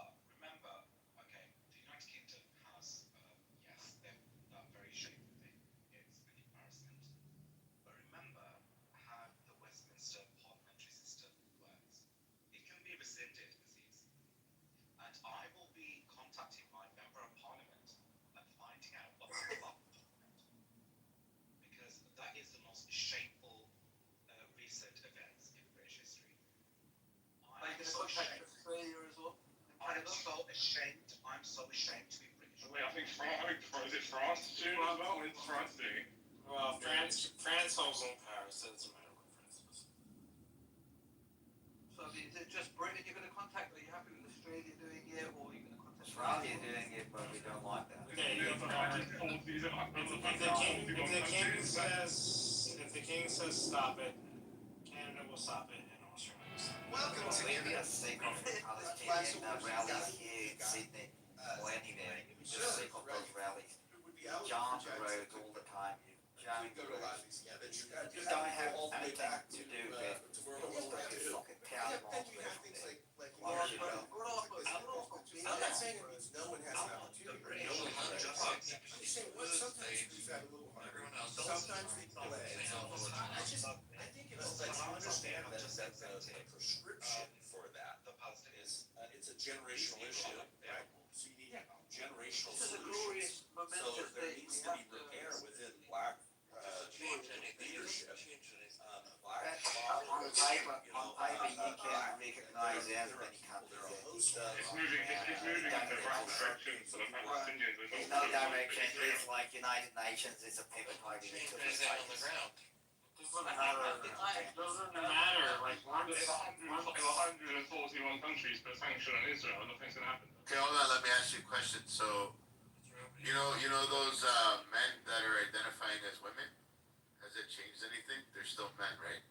okay, the United Kingdom has, yes, that very shameful thing. It's an embarrassment. But remember how the Westminster parliamentary system works. It can be rescinded, Aziz. And I will be contacting my member of parliament and finding out what's about parliament. Because that is the most shameful recent events in British history. Are you going to contact Australia as well? I'm so ashamed. I'm so ashamed to be British. Wait, I think France, is it France too as well? What is France doing? Well, France holds own power, so it doesn't matter what France does. So I mean, is it just Britain you're going to contact? Are you happy with Australia doing it, or are you going to contact Australia doing it, but we don't like that. Okay, if the king says stop it, Canada will stop it, and Australia will stop it. Welcome to maybe a sick of Palestinian rallies here in Sydney or anywhere. Just sick of those rallies. Jump the road all the time. You don't have anything to do with fucking town halls. I'm not saying it means no one has an opportunity. No one has a job. I'm just saying what sometimes we have a little harder. Sometimes they delay. I think it's like you understand that the prescription for that is it's a generational issue, right? So you need generational solutions. So there needs to be repair within black leadership. Black On paper, you can recognize as many countries. It's moving in the wrong direction for the Palestinians. There's no direction. It's like United Nations is a pivot party. Doesn't matter. It doesn't matter. Like, once 141 countries put sanction on Israel, nothing's gonna happen. Okay, hold on. Let me ask you a question. So, you know those men that are identifying as women. Has it changed anything? They're still men, right?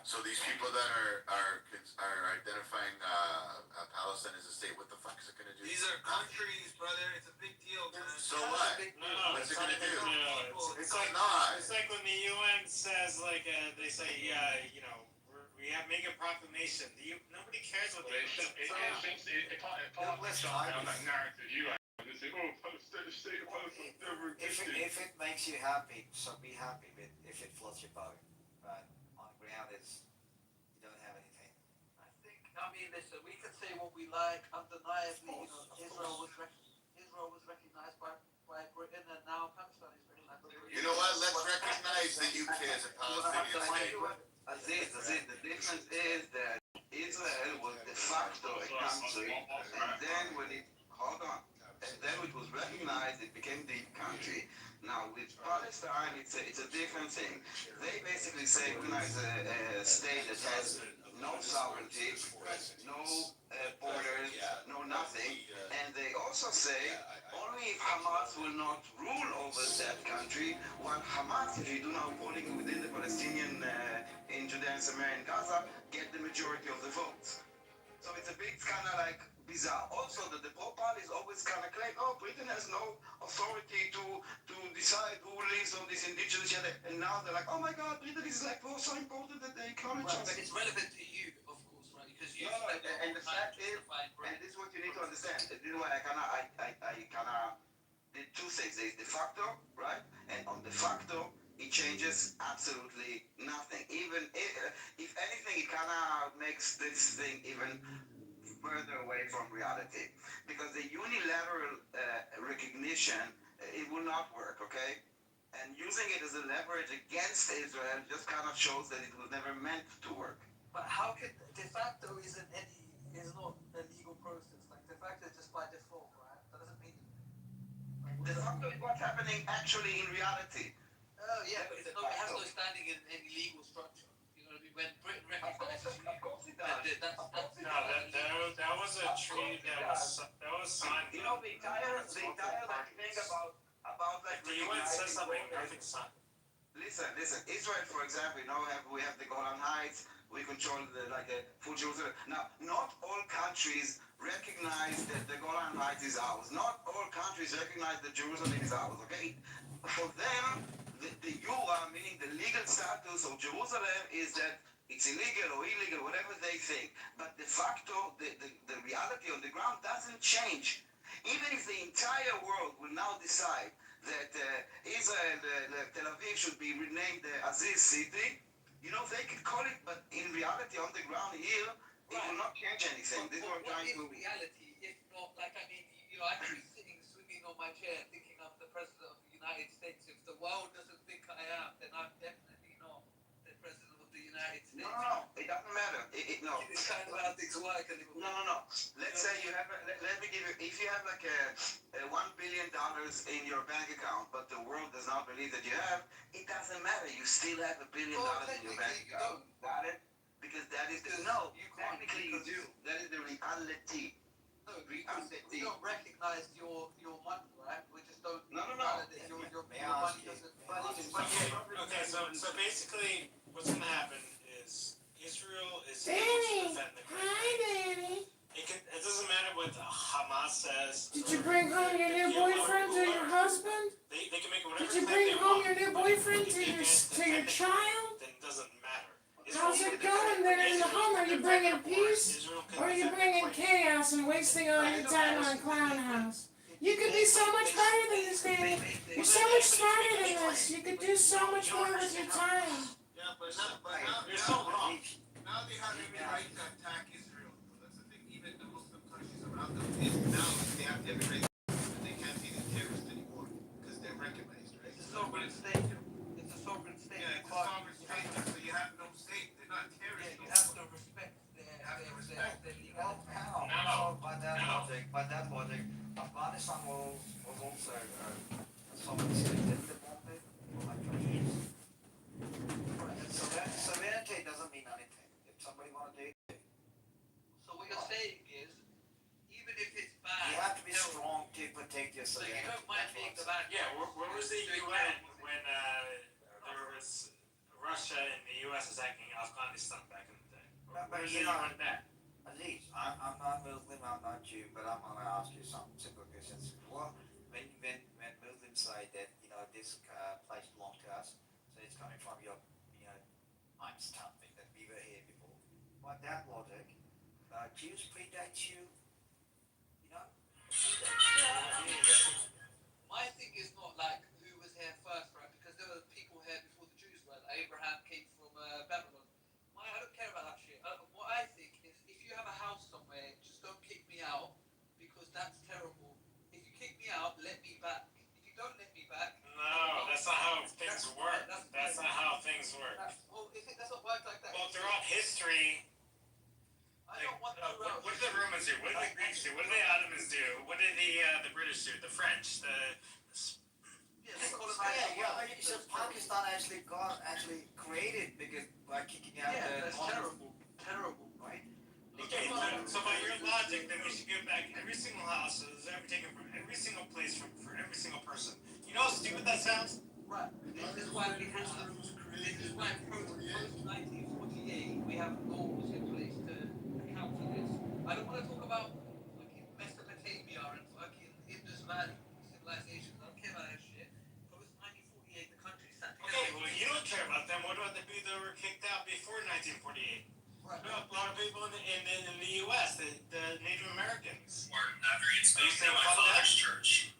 So these people that are identifying Palestine as a state, what the fuck is it gonna do? These are countries, brother. It's a big deal, man. So what? No, What's it's it not gonna do? It's It's like not. It's like when the UN says, like, they say, yeah, you know, we have make a proclamation. Nobody cares what they say. It can't shut down that narrative. You like to say, oh, Palestine, state of Palestine never existed. If it makes you happy, so be happy with if it floats your boat. But on the ground is you don't have anything. I mean, listen, we can say what we like. Undeniably, Israel was recognized by Britain, and now Palestine is recognized by Britain. You know what? Let's recognize the UK as a Palestinian state. Aziz, the difference is that Israel was de facto a country, and then when it was recognized, it became the country. Now with Palestine, it's a different thing. They basically say recognize a state that has no sovereignty, no borders, no nothing, and they also say only if Hamas will not rule over that country, while Hamas, if you do not voting within the Palestinian in Judea and Samaria and Gaza, get the majority of the votes. So it's a bit kind of like bizarre. Also, the Pro-Pal is always kind of claim, oh, Britain has no authority to decide who lives on this indigenous land. And now they're like, oh my God, Britain is like so important that they acknowledge us. But it's relevant to you, of course, right? Because you. And the fact is, and this is what you need to understand. This is why I kind of did two things. There's de facto, right? And on de facto, it changes absolutely nothing. Even if anything, it kind of makes this thing even further away from reality. Because the unilateral recognition, it will not work, okay? And using it as a leverage against Israel just kind of shows that it was never meant to work. But how could de facto is not a legal process? Like de facto is just by default, right? That doesn't mean. De facto is what's happening actually in reality. Oh yeah, but it has no standing in any legal structure. You know what I mean? When Britain recognizes you, of course it does. That was a treaty that was signed. You know the entire thing about like the UN says something, nothing signed. Listen. Israel, for example, we have the Golan Heights. We control full Jerusalem. Now, not all countries recognize that the Golan Heights is ours. Not all countries recognize that Jerusalem is ours. Okay, for them, the Yura, meaning the legal status of Jerusalem, is that it's illegal or illegal, whatever they think. But de facto, the reality on the ground doesn't change. Even if the entire world will now decide that Israel, Tel Aviv, should be renamed the Aziz City, they could call it, but in reality, on the ground here, it will not change anything. This is what I'm trying to. What is reality, if not, I could be sitting, swinging on my chair, thinking I'm the President of the United States. If the world doesn't think I am, then I'm definitely not the President of the United States. No, it doesn't matter. No. It's kind of how things work. No. Let's say you have, let me give you, if you have like a $1 billion in your bank account, but the world does not believe that you have, it doesn't matter. You still have $1 billion in your bank account. Got it? Because that is technically you do. That is the reality. No, we don't recognize your money, right? We just don't. No. Your money doesn't. Okay, so basically, what's gonna happen is Israel is able to defend the country. Hi, Danny. It doesn't matter what Hamas says. Did you bring home your new boyfriend or your husband? They can make whatever. Did you bring home your new boyfriend to your child? Then it doesn't matter. How's it going there in the home? Are you bringing peace? Or are you bringing chaos and wasting all your time on Clown House? You could be so much better than this, Danny. You're so much smarter than this. You could do so much more with your time. Yeah, but now You're so wrong. Now they have every right to attack Israel. That's the thing. Even the Muslim countries around them, now they have every right. They can't be the terrorists anymore because they're recognized, right? It's a sovereign state. It's a sovereign state. Yeah, it's a sovereign state. So you have no state. logic. Afghanistan was also someone said the bombing for like 20 years. And sovereignty doesn't mean anything. If somebody want to do it, So what you're saying is, even if it's bad, you have to be strong to protect your so you sovereignty. don't mind being the bad. Yeah, where was the UN when there was Russia and the US attacking Afghanistan back in the day? Where's the UN then? Aziz, I'm not Muslim, I'm not Jew, but I'm gonna ask you some simple questions. What when Muslims say that this place belongs to us, so it's coming from your I'm something that we were here before. By that logic, Jews predate you. My thing is not like who was here first, right? Because there were people here before the Jews were. Like Abraham came from Babylon. I don't care about that shit. What I think is, if you have a house somewhere, just don't kick me out because that's terrible. If you kick me out, let me back. If you don't let me back, No, that's not how things work. That's not how things work. If it doesn't work like that. Well, throughout history, I don't want what did the Romans do? What did the Greeks do? What did the Ottomans do? What did the British do? The French? So Pakistan actually created because by kicking out that's terrible, right? Okay, so by your logic, then we should give back every single house that was ever taken from every single place for every single person. You know how stupid that sounds? Right. This is why we have. This is why post 1948 we have laws in place to account for this. I don't want to talk about fucking Mesopotamia and fucking Indus Valley civilizations. I don't care about that shit. Post 1948, the country sat together. Okay, well you don't care about them. What about the people that were kicked out before 1948? Right. A lot of people in the U.S., the Native Americans. Or not very inspired by my father's church.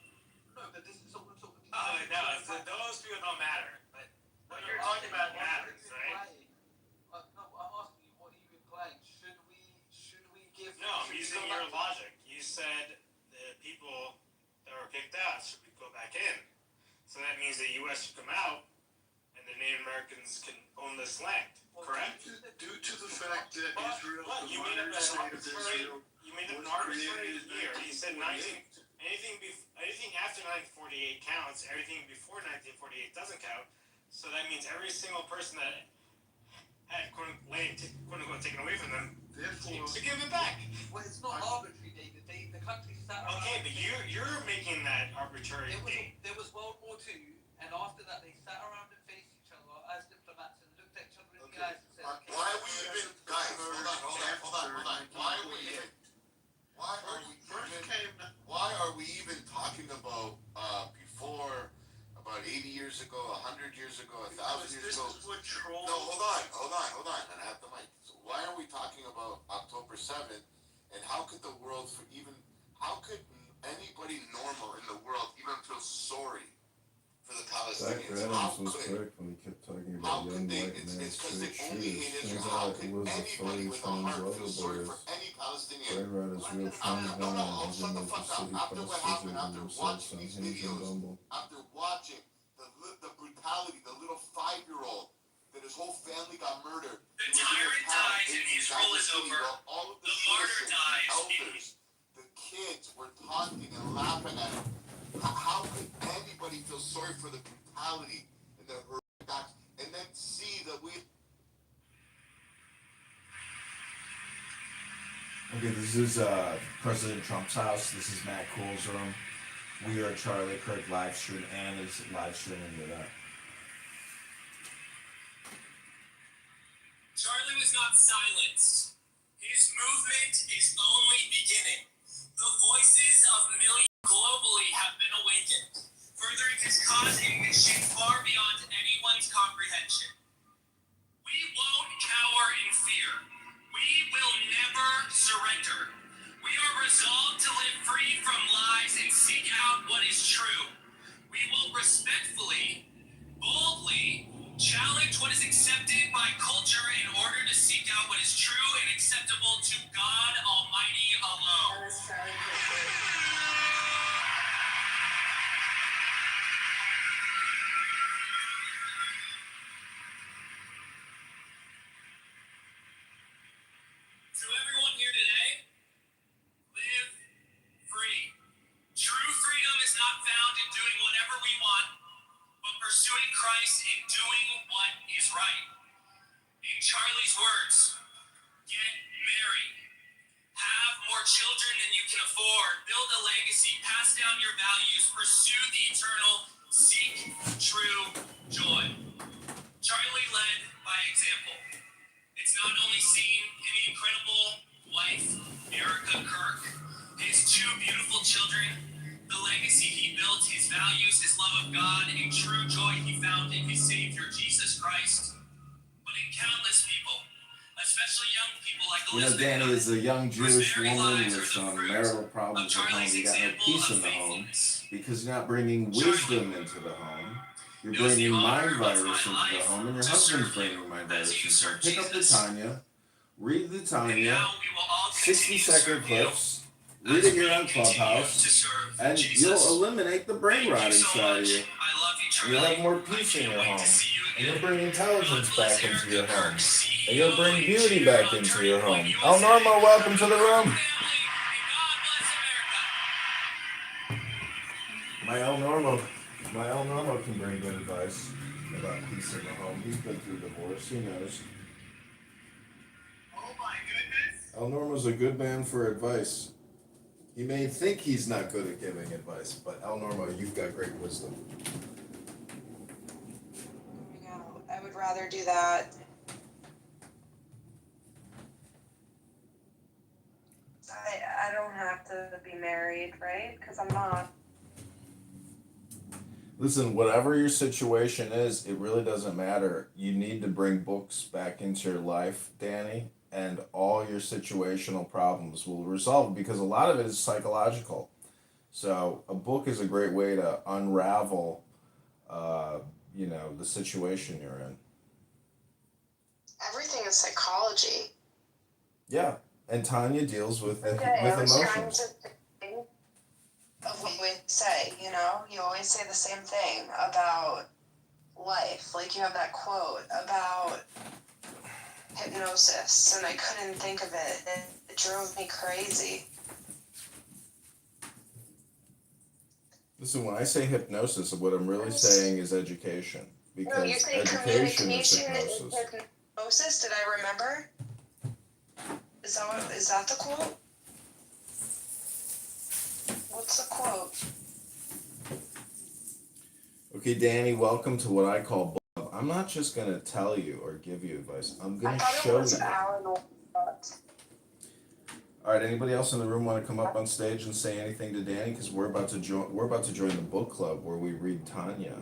No, but this is someone talking. Oh no, those people don't matter. But what you're talking about matters, right? No, I'm asking you, what are you implying? Should we give? No, I'm using your logic. You said the people that were kicked out should go back in. So that means the U.S. should come out, and the Native Americans can own this land. Correct? Due to the fact that Israel, you made up an arbitrary year. You said anything after 1948 counts. Everything before 1948 doesn't count. So that means every single person that had quote unquote taken away from them, therefore, to give it back. Well, it's not arbitrary, David. The country sat around. Okay, but you're making that arbitrary. There was World War II, and after that they sat around and faced each other as diplomats and looked at each other in the eyes and said, Why are we even, guys? Hold on. Why are we even talking about before? About 80 years ago, 100 years ago, 1,000 years ago. No, hold on. And I have the mic. So why are we talking about October 7th? And how could anybody normal in the world even feel sorry for the Palestinians? Zach Adams was correct when he kept talking about young white men straight shooters. Turns out it was a fully trans lover boys. Brain Rat is real trans violent, as in Major City prostitutes and themselves on Hinge and Bumble. After watching the brutality, the little 5-year-old that his whole family got murdered. The tyrant dies and Israel is over. All of the martyr dies. Elders, the kids were taunting and laughing at him. How could anybody feel sorry for the brutality and the horrific acts, and then see that we? Okay, this is President Trump's house. This is Matt Cool's room. We are Charlie Kirk live stream and is live streaming with that. Charlie was not silenced. His movement is only beginning. The voices of millions globally have been awakened, furthering his cause in mission far beyond anyone's comprehension. We won't cower in fear. We will never surrender. We are resolved to live free from lies and seek out what is true. We will respectfully, boldly challenge what is accepted by culture in order to seek out what is true and acceptable to God Almighty alone. To everyone here today, live free. loyalty, pass down your values, pursue the eternal, seek true joy. Charlie led by example. It's not only seen in the incredible wife, Erica Kirk, his two beautiful children, the legacy he built, his values, his love of God, and true joy he found in his Savior, Jesus Christ, but in countless people, especially young people like Elizabeth. Danny is a young Jewish woman with some marital problems at home. You got no peace in the home because you're not bringing wisdom into the home. You're bringing mind virus into the home, and your husband's bringing mind virus into the home. Pick up the Tanya, read the Tanya, 60-second clips, read it here on Clubhouse, and you'll eliminate the brain rot inside of you. And you'll have more peace in your home. And you'll bring intelligence back into your home. And you'll bring beauty back into your home. El Normo, welcome to the room. My El Normo can bring good advice about peace in the home. He's been through divorce. He knows. Oh my goodness. El Normo's a good man for advice. He may think he's not good at giving advice, but El Normo, you've got great wisdom. I would rather do that. I don't have to be married, right? Because I'm not. Listen, whatever your situation is, it really doesn't matter. You need to bring books back into your life, Danny, and all your situational problems will resolve because a lot of it is psychological. So a book is a great way to unravel, the situation you're in. Everything is psychology. Yeah, and Tanya deals with with emotions. Of what you would say, you always say the same thing about life. Like you have that quote about hypnosis, and I couldn't think of it. It drove me crazy. Listen, when I say hypnosis, what I'm really saying is education. Because no, you say education is communication hypnosis. is hypnosis. Did I remember? Is that the quote? What's the quote? Okay, Danny, welcome to what I call bluff. I'm not just going to tell you or give you advice. I'm going to show you. I thought it was Alan. All right, anybody else in the room want to come up on stage and say anything to Danny? Because we're about to join the book club where we read Tanya.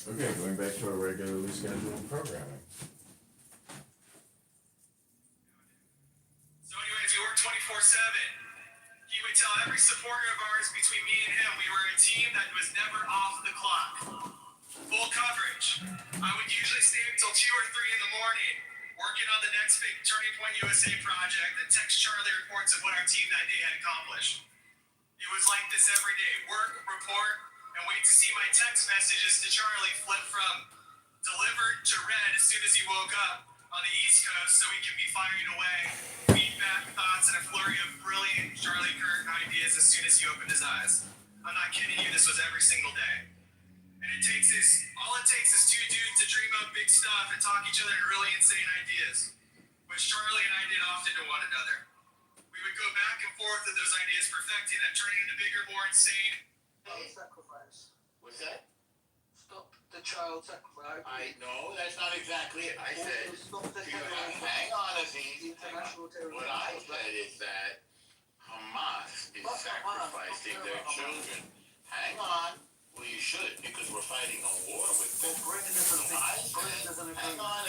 Okay, going back to our regularly scheduled programming. So anyways, we work 24/7. He would tell every supporter of ours between me and him we were a team that was never off the clock. Full coverage. I would usually stay until 2 or 3 in the morning working on the next big Turning Point USA project and text Charlie reports of what our team that day had accomplished. It was like this every day. Work, report, and wait to see my text messages to Charlie flip from delivered to read as soon as he woke up on the East Coast so he could be firing away feedback, thoughts, and a flurry of brilliant Charlie Kirk ideas as soon as he opened his eyes. I'm not kidding you, this was every single day. And all it takes is 2 dudes to dream up big stuff and talk each other into really insane ideas, which Charlie and I did often to one another. We would go back and forth with those ideas, perfecting and turning into bigger, more insane. Sacrifice. What's that? Stop the child sacrifice. No, that's not exactly it. I said, Stop the hang on, Aziz. international terrorism. What I said is that Hamas is sacrificing their children. Hang on. Well, you should, because we're fighting a war with them. Hang on,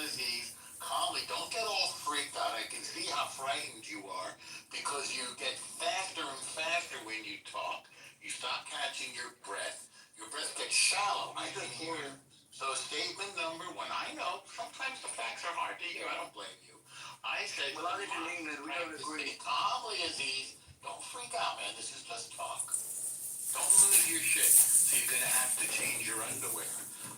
Aziz. Calmly, don't get all freaked out. I can see how frightened you are, because you get faster and faster when you talk. You stop catching your breath. Your breath gets shallow. I can hear you. So statement number 1, I know, sometimes the facts are hard to hear. I don't blame you. I said, well, I live in England. We don't agree. Calmly, Aziz. Don't freak out, man. This is just talk. Don't lose your shit. So you're gonna have to change your underwear.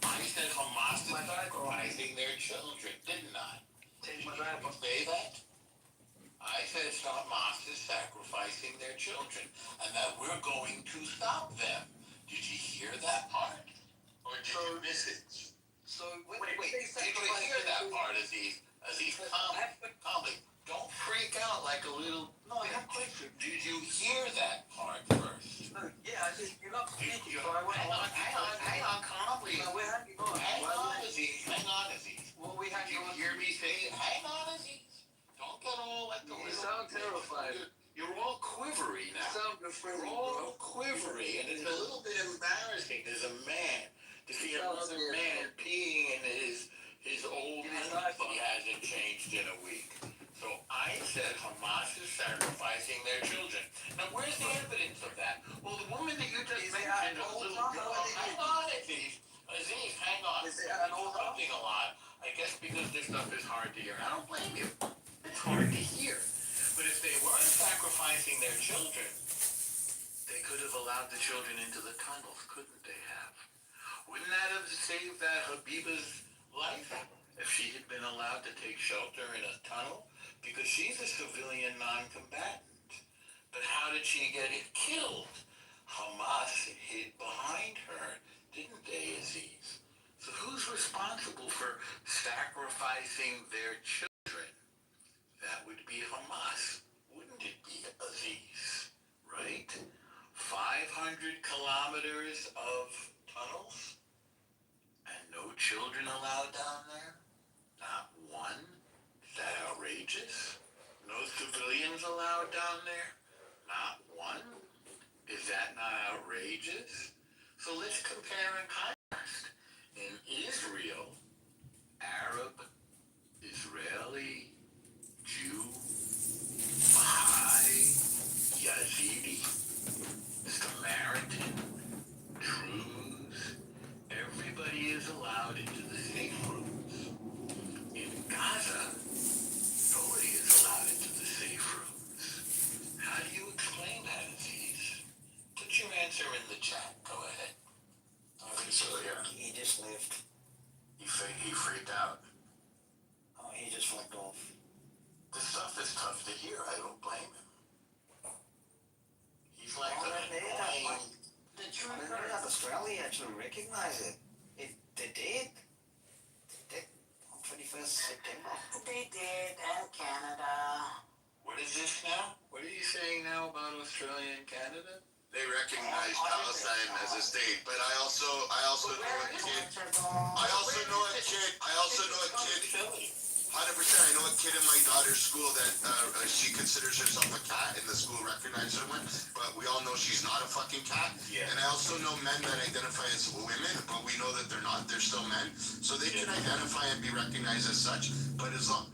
I said Hamas is sacrificing their children, didn't I? Change my Did you diaper. say that? I said Hamas is sacrificing their children, and that we're going to stop them. Did you hear that part? Or did you miss it? So wait. Did you hear that part, Aziz? Aziz, calmly. Don't freak out like a little. No, I have a question. Did you hear that part first? No, yeah, I just you're not speaking. So I went Hang on, calmly. No, we're hanging on. Hang on, Aziz. What we Did hanging you on? hear me say, hang on, Aziz? Don't get all like the You little. sound terrified. You're all quivery You now. sound afraid, You're all quivery, and it's a little bit embarrassing as a man to see another man peeing in his old life he hasn't changed in a week. So I said Hamas is sacrificing their children. Now where's the evidence of that? Well, the woman that you just mentioned, a little girl. Hang on, Aziz. Aziz, hang on. Is it an old Talking a lot. I guess because this stuff is hard to hear. I don't blame you. It's hard to hear. But if they weren't sacrificing their children, they could have allowed the children into the tunnels, couldn't they have? Wouldn't that have saved that Habiba's life if she had been allowed to take shelter in a tunnel? Because she's a civilian non-combatant. But how did she get killed? Hamas hid behind her, didn't they, Aziz? So who's responsible for sacrificing their children? That would be Hamas, wouldn't it be, Aziz? Right? 500 kilometers of tunnels? And no children allowed down there? Not one? Is that outrageous? No civilians allowed down there? Not one? Is that not outrageous? So let's compare and contrast. In Israel, Arab, Israeli, Jew, Baha'i, Yazidi, Samaritan, Druze, everybody is allowed into the safe rooms. In Gaza, nobody is allowed into the safe rooms. How do you explain that, Aziz? Put your answer in the chat. Go ahead. So, yeah. He just left. He freaked out. Oh, he just flicked off. This stuff is tough to hear. I don't blame him. He's like Oh, an annoying. the truth is that Australia actually recognized it. They did. On 21st September. They did, and Canada. What is this now? What are you saying now about Australia and Canada? They recognize Palestine as a state, but I also know a kid. I also know a kid. 100%. I know a kid in my daughter's school that she considers herself a cat, and the school recognizes her one. But we all know she's not a fucking cat. Yeah. And I also know men that identify as women, but we know that they're not. They're still men, so they can identify and be recognized as such. But as long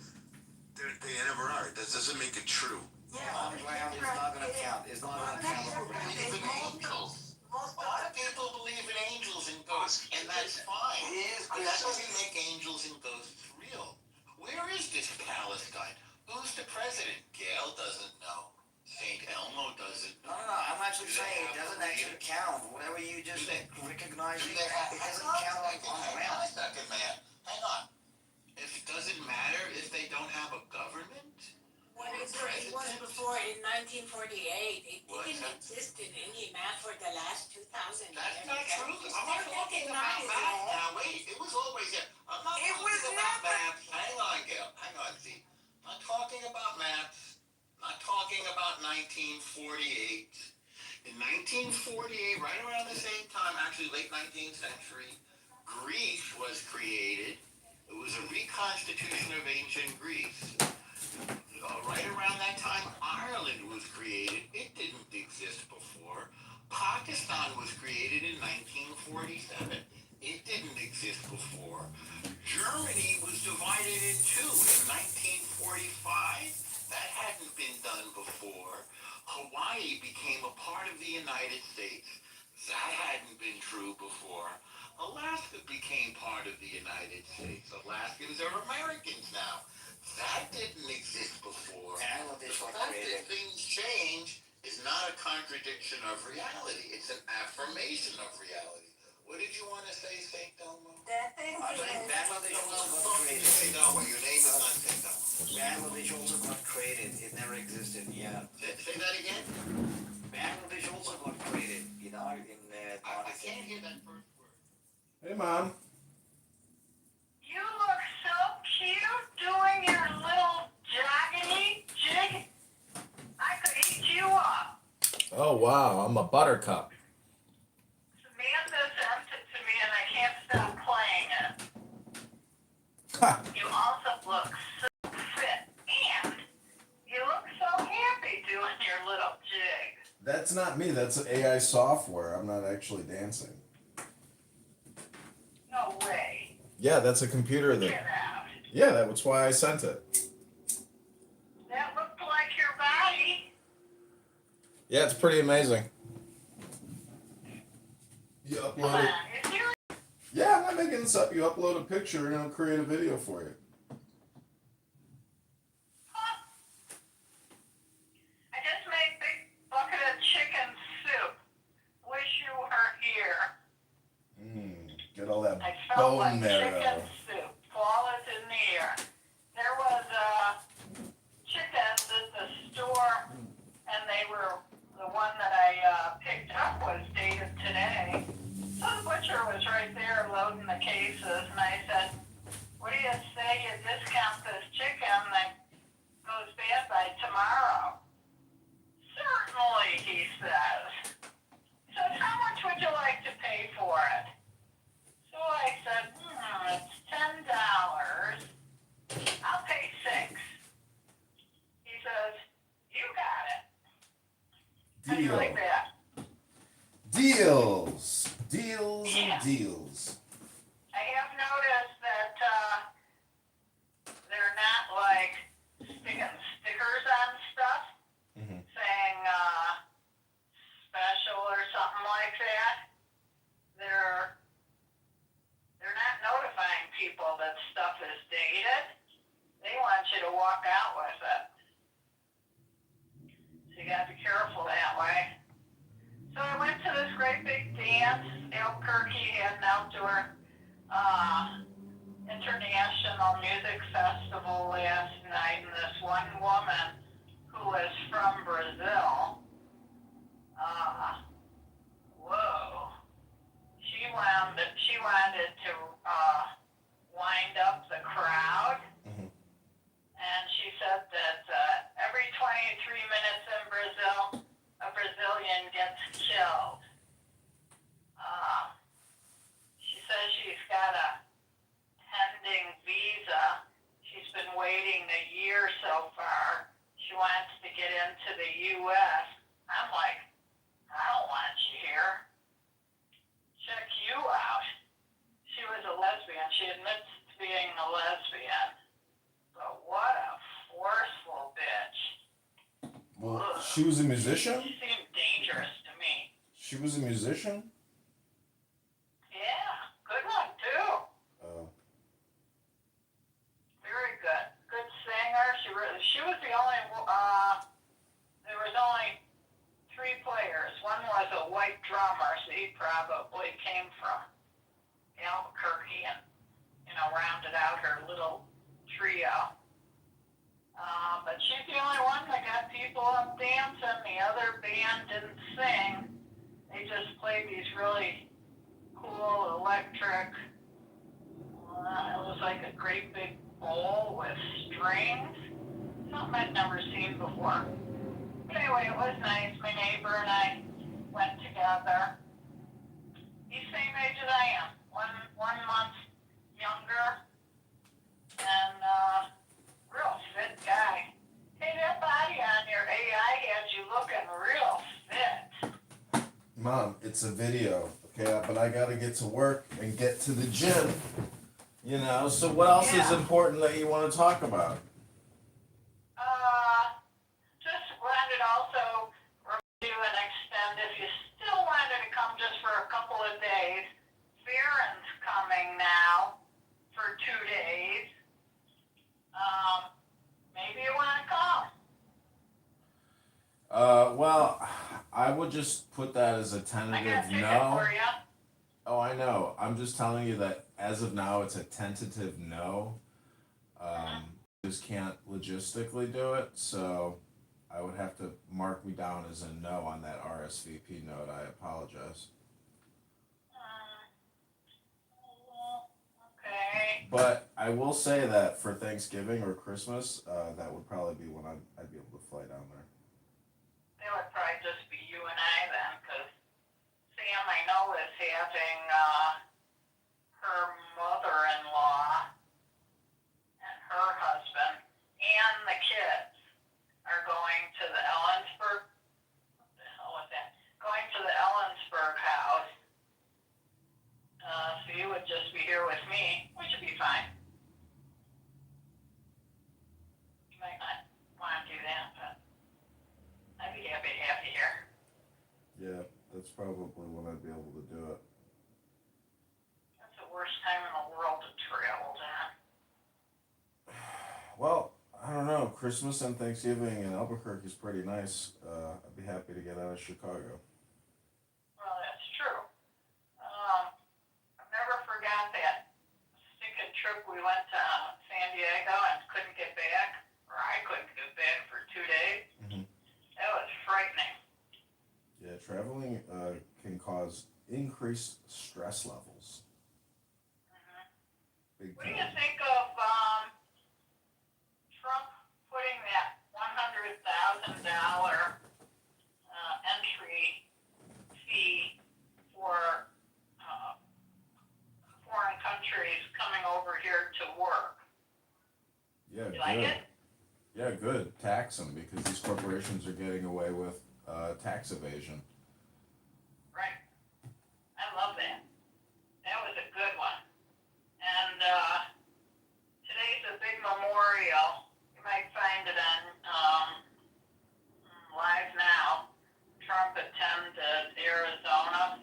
they never are. That doesn't make it true. Yeah, it's not going to count. It's not going to count. Believe in angels. A lot of people believe in angels and ghosts, and that's fine. But that doesn't make angels and ghosts real. Where is this Palestine? Who's the president? Gail doesn't know. St. Elmo doesn't know. No, I'm actually saying it doesn't actually count. Whatever you just recognize, it doesn't count on Hang on a second, man. Hang on. If it doesn't matter if they don't have a government? When it was before in 1948, it didn't exist in any map for the last 2,000 years. That's not true. I'm not talking about maps now. Wait, it was always there. I'm not talking about maps. Hang on, Gail. Hang on, Z. I'm not talking about maps. I'm not talking about 1948. In 1948, right around the same time, actually late 19th century, Greece was created. It was a reconstitution of ancient Greece. Right around that time, Ireland was created. It didn't exist before. Pakistan was created in 1947. It didn't exist before. Germany was divided in two in 1945. That hadn't been done before. Hawaii became a part of the United States. That hadn't been true before. Alaska became part of the United States. Alaskans are Americans now. That didn't exist before. The fact that things change is not a contradiction of reality. It's an affirmation of reality. What did you want to say, St. Delmo? I think Bangladesh also got created. St. Delmo, your name is not St. Delmo. Bangladesh also got created. It never existed. Yeah. Say that again? Bangladesh also got created. You know, in I can't hear that first word. Hey, Mom. You look so cute doing your little jogging jig. I could eat you up. Oh, wow. I'm a buttercup. Samantha sent it to me and I can't stop playing it. You also look so fit and you look so happy doing your little jig. That's not me. That's AI software. I'm not actually dancing. No way. Yeah, that's a computer that... Get out. Yeah, that's why I sent it. That looked like your body. Yeah, it's pretty amazing. You Come upload on, it. is there Yeah, I'm not making this up. You upload a picture and it'll create a video for you. I just made a big bucket of chicken soup. Wish you were here. Get all that I felt bone like marrow. chicken soup. Flawless in the air. There was chickens at the store, and they were the one that I picked up was dated today. So the butcher was right there loading the cases, and I said, "What do you say you discount this chicken that goes bad by tomorrow?" "Certainly," he says. He says, "How much would you like to pay for it?" So I said, "It's $10. I'll pay $6." He says, "You got it." How do you like that? Deals. Deals Yeah. and deals. I have noticed that they're not like sticking stickers on stuff saying special or something like that. They're not notifying people that stuff is dated. They want you to walk out with it. So you gotta be careful that way. So I went to this great big dance. Albuquerque had an outdoor international music festival last night, and this one woman who was from Brazil, whoa, she wanted to wind up the crowd, and she said that every 23 minutes in Brazil, a Brazilian gets killed. She says she's got a pending visa. She's been waiting a year so far. She wants to get into the U.S. I'm like, I don't want you here. Check you out. She was a lesbian. She admits to being a lesbian. But what a forceful bitch. Well, she was a musician? She seemed dangerous to me. She was a musician? Yeah, good one too. Oh. Very good. Good singer. She was the only, there was only 3 players. One was a white drummer, so he probably came from Albuquerque and, rounded out her little trio. But she's the only one that got people up dancing. The other band didn't sing. They just played these really cool electric, it was like a great big bowl with strings. Something I'd never seen before. But anyway, it was nice. My neighbor and I went together. He's the same age as I am. One month younger. And real fit guy. Hey, that body on your AI had you looking real fit. Mom, it's a video, okay? But I gotta get to work and get to the gym. So what else is important that you want to talk about? Just wanted also review and extend if you still wanted to come just for a couple of days. Farron's coming now for 2 days. Maybe you want to come. Well, I would just put that as a I got a tentative ticket no. for you. Oh, I know. I'm just telling you that as of now, it's a tentative no. Just can't logistically do it, so I would have to mark me down as a no on that RSVP note. I apologize. Okay. But I will say that for Thanksgiving or Christmas, that would probably be when I'd be able to fly down there. It would probably just be you and I then, because Sam, I know, is having her mother-in-law and her husband and the kids are going to the Ellensburg. What the hell was that? Going to the Ellensburg house. So you would just be here with me, which would be fine. You might not want to do that, but I'd be happy to have you here. Yeah, that's probably when I'd be able to do it. That's the worst time in the world to travel, Dan. Well, I don't know. Christmas and Thanksgiving in Albuquerque is pretty nice. I'd be happy to get out of Chicago. Well, that's true. I've never forgot that stinking trip we went to San Diego and couldn't get back, or I couldn't get back for 2 days. Mm-hmm. That was frightening. Yeah, traveling can cause increased stress levels. Big What do time. you think of Trump putting that $100,000 entry fee for foreign countries coming over here to work? Yeah, You good. like it? Yeah, good. Tax them because these corporations are getting away with tax evasion. Right. I love that. That was a good one. And today's a big memorial. You might find it on Live Now. Trump attended Arizona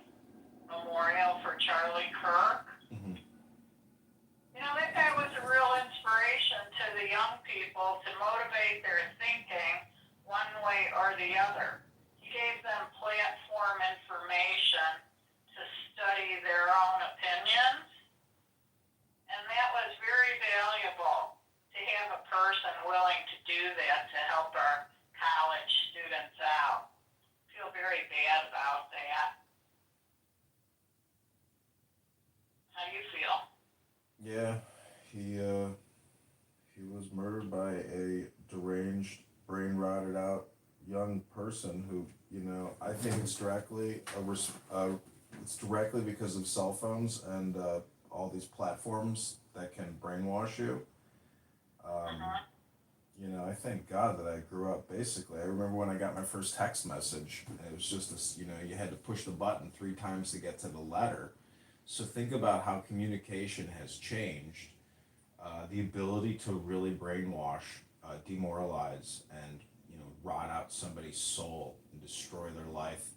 Memorial for Charlie Kirk. Mm-hmm. You know, that guy was a real inspiration to the young people to motivate their thinking one way or the other. He gave them platform information to study their own opinions, and that was very valuable to have a person willing to do that to help our college students out. I feel very bad about that. How do you feel? Yeah, he was murdered by a deranged, brain rotted out young person who, I think it's directly because of cell phones and all these platforms that can brainwash you. I thank God that I grew up basically. I remember when I got my first text message, and it was just you had to push the button 3 times to get to the letter. So think about how communication has changed. The ability to really brainwash, demoralize, and rot out somebody's soul and destroy their life.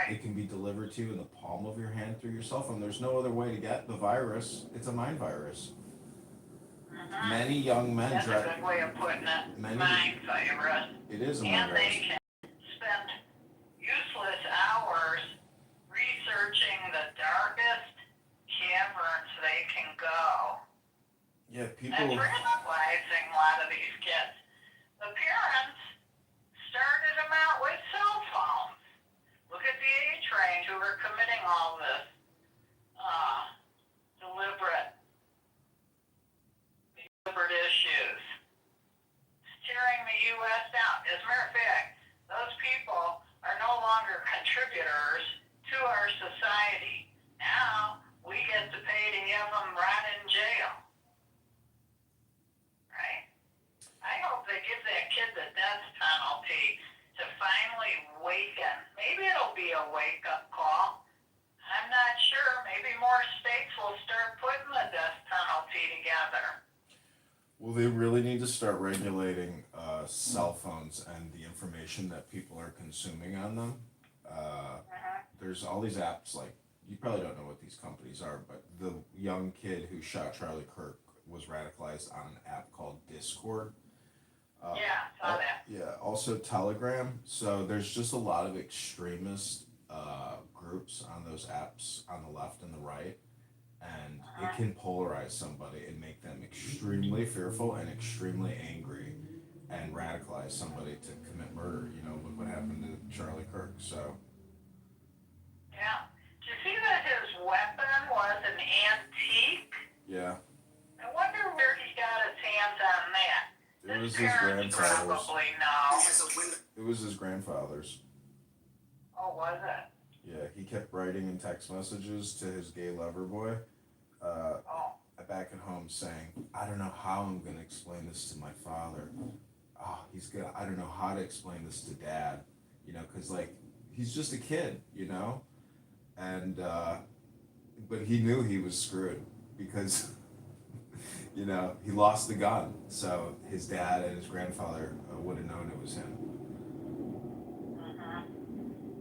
It can be delivered to you in the palm of your hand through your cell phone. There's no other way to get the virus. It's a mind virus. Many young men. That's a good way of putting it. Mind virus. It is a mind and virus. They can spend useless hours researching the darkest caverns they can go. Yeah, people. That's radicalizing a lot of these kids. The parents started them out with cell phones. Look at the A-train who are committing all this deliberate issues. It's tearing the U.S. down. As a matter of fact, those people are no longer contributors to our society. Now we get to pay to have them rot in jail. Right? I hope they give that kid the death penalty to finally waken. Maybe it'll be a wake-up call. I'm not sure. Maybe more states will start putting the death penalty together. Well, they really need to start regulating cell phones and the information that people are consuming on them. There's all these apps, like, you probably don't know what these companies are, but the young kid who shot Charlie Kirk was radicalized on an app called Discord. Yeah, saw that. Yeah, also Telegram. So there's just a lot of extremist groups on those apps on the left and the right, and it can polarize somebody and make them extremely fearful and extremely angry, and radicalize somebody to commit murder. You know, look what happened to Charlie Kirk. So Yeah. Did you see that his weapon was an antique? yeah, I wonder where he got his hands on that. it was His his parents grandfather's. probably know. It was his grandfather's. Oh, was it? Yeah, he kept writing in text messages to his gay lover boy, Oh. back at home saying, "I don't know how I'm gonna explain this to my father. Oh, I don't know how to explain this to dad, you know, cause like he's just a kid, you know, and but he knew he was screwed because you know he lost the gun, so his dad and his grandfather would have known it was him.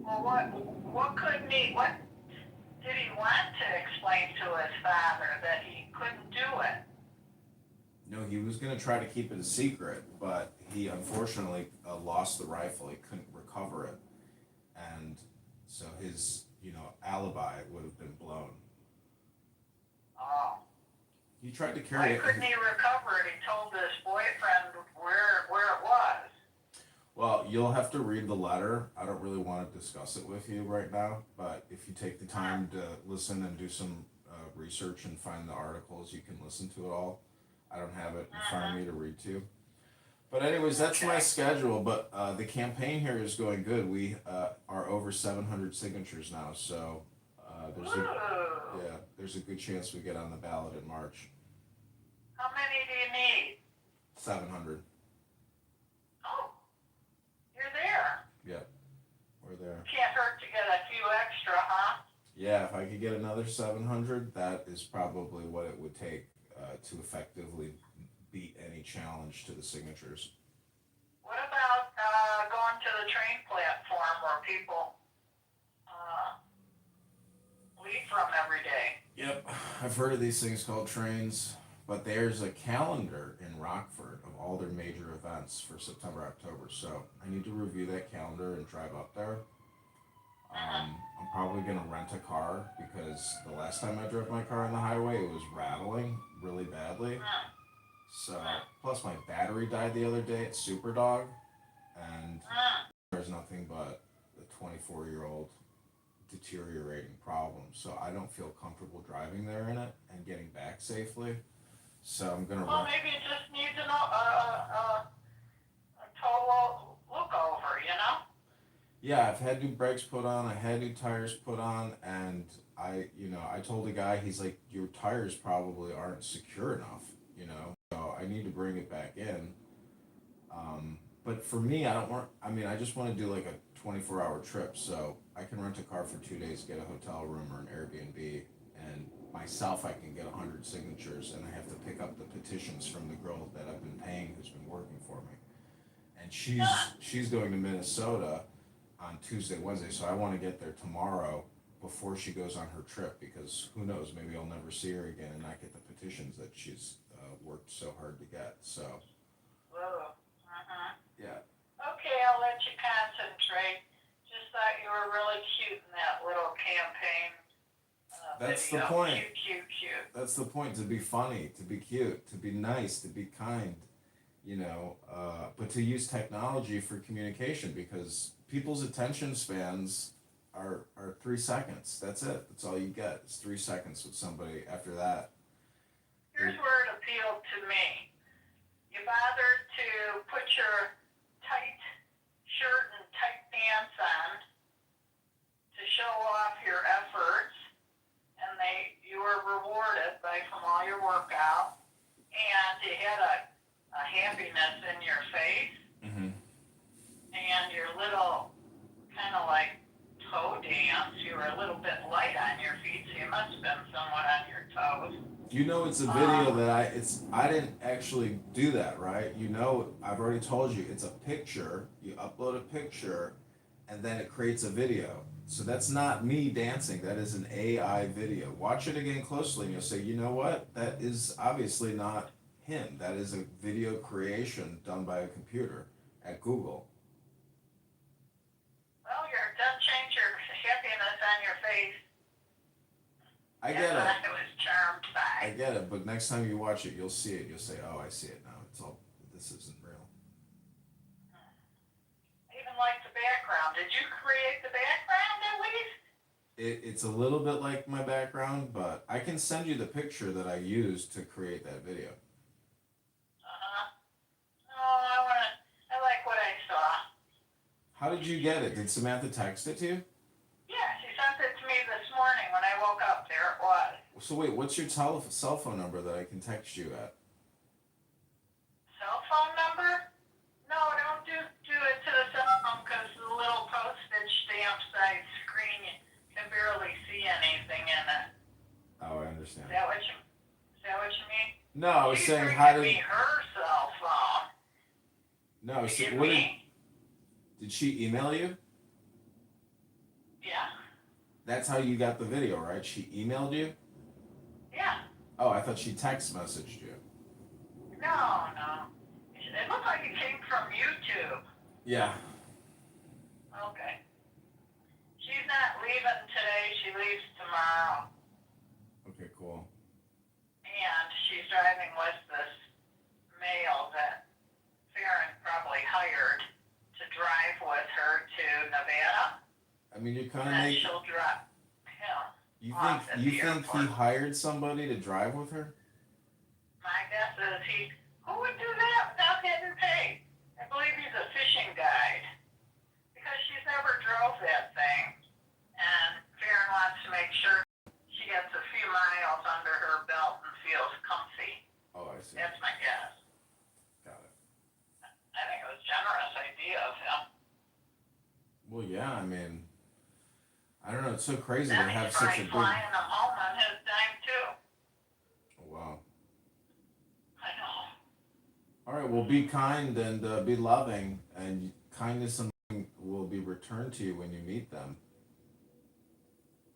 Well, what did he want to explain to his father that he couldn't do it? No, he was gonna try to keep it a secret, but he unfortunately lost the rifle. He couldn't recover it, and so his alibi would have been blown. Oh. He tried to carry Why it. couldn't he recover it? He told his boyfriend where it was. Well, you'll have to read the letter. I don't really want to discuss it with you right now, but if you take the time to listen and do some research and find the articles, you can listen to it all. I don't have it in front of me to read to you. But anyways, that's my schedule, but the campaign here is going good. We are over 700 signatures now, so there's a good chance we get on the ballot in March. How many do you need? 700. Oh, you're there. Yep, we're there. Can't hurt to get a few extra, huh? Yeah, if I could get another 700, that is probably what it would take to effectively beat any challenge to the signatures. What about going to the train platform where people leave from every day? Yep, I've heard of these things called trains, but there's a calendar in Rockford of all their major events for September, October, so I need to review that calendar and drive up there. I'm probably going to rent a car because the last time I drove my car on the highway, it was rattling really badly. So, plus my battery died the other day at Superdog, and there's nothing but a 24-year-old deteriorating problem. So I don't feel comfortable driving there in it and getting back safely. So I'm going to Well, maybe it just needs a total look over, you know? Yeah, I've had new brakes put on, I had new tires put on, and I told the guy, he's like, your tires probably aren't secure enough, so I need to bring it back in. But for me, I just want to do like a 24-hour trip, so I can rent a car for 2 days, get a hotel room or an Airbnb, and myself, I can get 100 signatures, and I have to pick up the petitions from the girl that I've been paying who's been working for me. And she's going to Minnesota on Tuesday, Wednesday, so I want to get there tomorrow before she goes on her trip, because who knows, maybe I'll never see her again and not get the petitions that she's worked so hard to get, so. Yeah. Okay, I'll let you concentrate. Just thought you were really cute in that little campaign That's video. the point. Cute. That's the point, to be funny, to be cute, to be nice, to be kind, but to use technology for communication, because people's attention spans are 3 seconds. That's it. That's all you get. It's 3 seconds with somebody. After that. Here's where it appealed to me. You bothered to put your tight shirt and tight pants on to show off your efforts, and you were rewarded from all your workout, and you had a happiness in your face, and your little kind of like toe dance, you were a little bit light on your feet, so you must have been somewhat on your toes. It's a video that I didn't actually do that, right? I've already told you, it's a picture, you upload a picture, and then it creates a video. So that's not me dancing, that is an AI video. Watch it again closely and you'll say, you know what? That is obviously not him. That is a video creation done by a computer at Google. Well, you're done change your happiness on your face. I get it. I was charmed by. I get it, but next time you watch it, you'll see it. You'll say, "Oh, I see it now. It's all. This isn't real." I even like the background. Did you create the background at least? It's a little bit like my background, but I can send you the picture that I used to create that video. Oh, I like what I saw. How did you get it? Did Samantha text it to you? Yeah, she sent it to me this morning when I woke up. There it was. So wait, what's your cell phone number that I can text you at? Cell phone number? No, don't do it to the cell phone because the little postage stamp size screen, you can barely see anything in it. Oh, I understand. Is that what you mean? No, I was She's saying, bringing how did? me her cell phone. No, so Give what me? did she email you? Yeah. That's how you got the video, right? She emailed you? Yeah. Oh, I thought she text messaged you. No. It looked like it came from YouTube. Yeah. Okay. She's not leaving today. She leaves tomorrow. Okay, cool. And she's driving with this male that Farron probably hired to drive with her to Nevada. I mean, you kind And of then make. she'll drop him You off think at you the think he airport. hired somebody to drive with her? My guess is who would do that without getting paid? I believe he's a fishing guide. Because she's never drove that thing. And Farron wants to make sure she gets a few miles under her belt and feels comfy. Oh, I see. That's my guess. Got it. I think it was a generous idea of him. Well, yeah. I mean, I don't know. It's so crazy Then to have he's such a probably big. flying them home on his dime too. Oh, wow. I know. All right. Well, be kind and be loving, and kindness and loving will be returned to you when you meet them.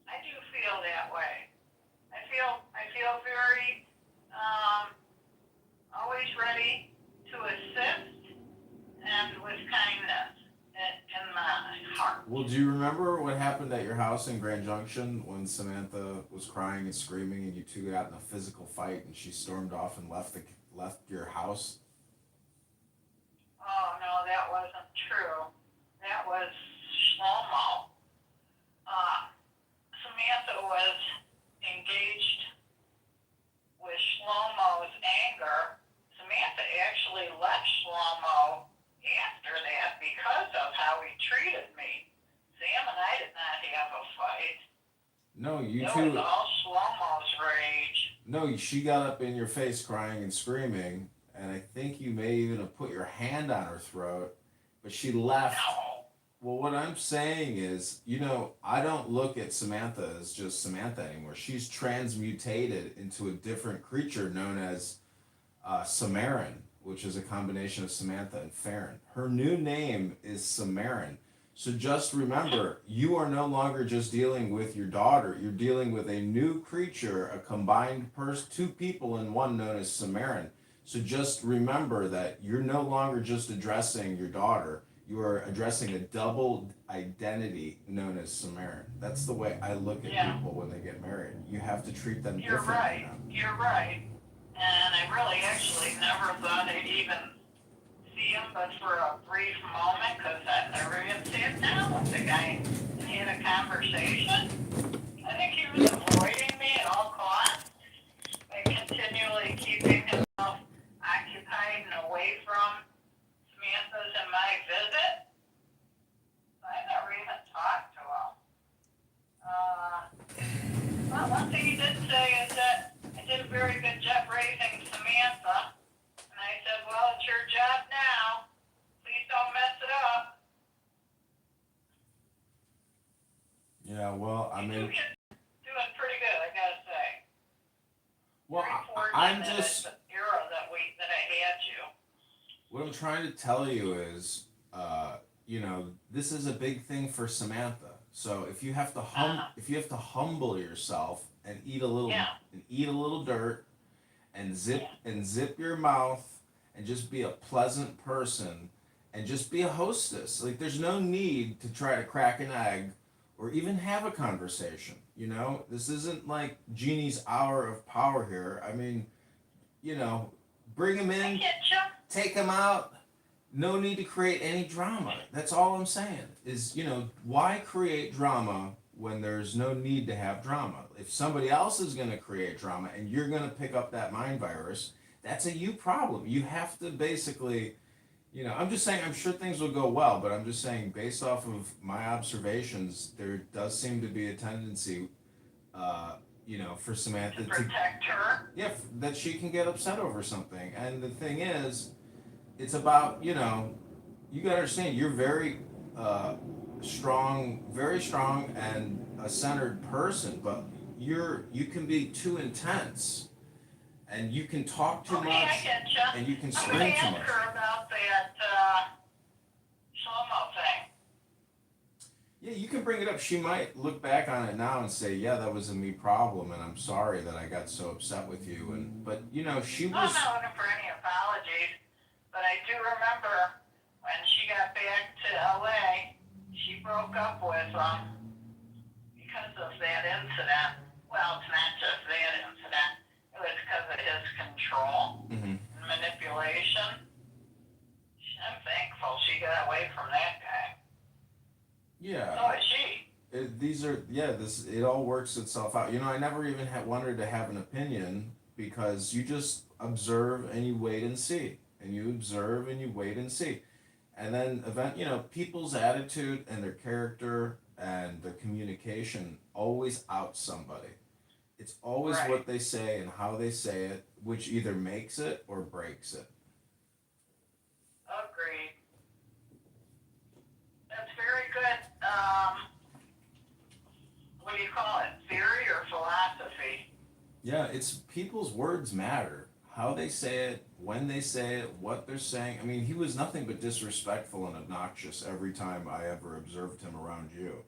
I do feel that way. I feel very always ready to assist and with kindness in my heart. Well, do you remember what happened at your house in Grand Junction when Samantha was crying and screaming, and you two got in a physical fight, and she stormed off and left your house? Oh no, that wasn't true. That was Shlomo. Samantha was engaged with Shlomo's anger. Samantha actually left Shlomo after that because of how he treated me. Sam and I did not have a fight. No, you It two. was all Shlomo's rage. No, she got up in your face crying and screaming, and I think you may even have put your hand on her throat, but she left. No. Well, what I'm saying is, I don't look at Samantha as just Samantha anymore. She's transmutated into a different creature known as Samarin, which is a combination of Samantha and Farron. Her new name is Samarin. So just remember, you are no longer just dealing with your daughter. You're dealing with a new creature, a combined two people in one known as Samarin. So just remember that you're no longer just addressing your daughter. You are addressing a double identity known as Samarin. That's the way I look at people when they get married. You have to treat them differently now. You're right. And I really actually never thought I'd even see him but for a brief moment because I never even sat down with the guy and had a conversation. I think he was avoiding me at all costs by continually keeping himself occupied and away from Samantha's and my visit. I never even talked to him. Well, one thing he did say is that I did a very good job raising Samantha. And I said, well, it's your job now. Please don't mess it up. Yeah, well, I mean... Doing pretty good, I gotta say. Well, I'm just... The era that I had you. What I'm trying to tell you is, this is a big thing for Samantha. So if you have to humble yourself and eat a little dirt, and zip your mouth and just be a pleasant person and just be a hostess. Like there's no need to try to crack an egg or even have a conversation. You know, this isn't like Jeannie's hour of power here. I mean, you know, bring him in, take him out. No need to create any drama. That's all I'm saying. Is, you know, why create drama when there's no need to have drama? If somebody else is going to create drama and you're going to pick up that mind virus, that's a you problem. You have to basically, you know, I'm just saying, I'm sure things will go well, but I'm just saying, based off of my observations, there does seem to be a tendency, you know, for Samantha to protect her. Yeah, that she can get upset over something. And the thing is, it's about, you know, you gotta understand, you're very very strong and a centered person, but you can be too intense, and you can talk too much, I getcha. and you can I'm scream gonna too ask much. her about that Shlomo thing. Yeah, you can bring it up. She might look back on it now and say, "Yeah, that was a me problem, and I'm sorry that I got so upset with you." And but you know, she was. I'm not looking for any apologies, but I do remember when she got back to LA, she broke up with him because of that incident. Well, it's not just that incident. It was because of his control and manipulation. I'm thankful she got away from that guy. Yeah. So is she. It all works itself out. You know, I never even wanted to have an opinion, because you just observe and you wait and see, and you observe and you wait and see, and then people's attitude and their character and their communication always out somebody. It's always Right. what they say and how they say it, which either makes it or breaks it. Agreed. That's very good. What do you call it? Theory or philosophy? Yeah, it's people's words matter. How they say it, when they say it, what they're saying. I mean, he was nothing but disrespectful and obnoxious every time I ever observed him around you.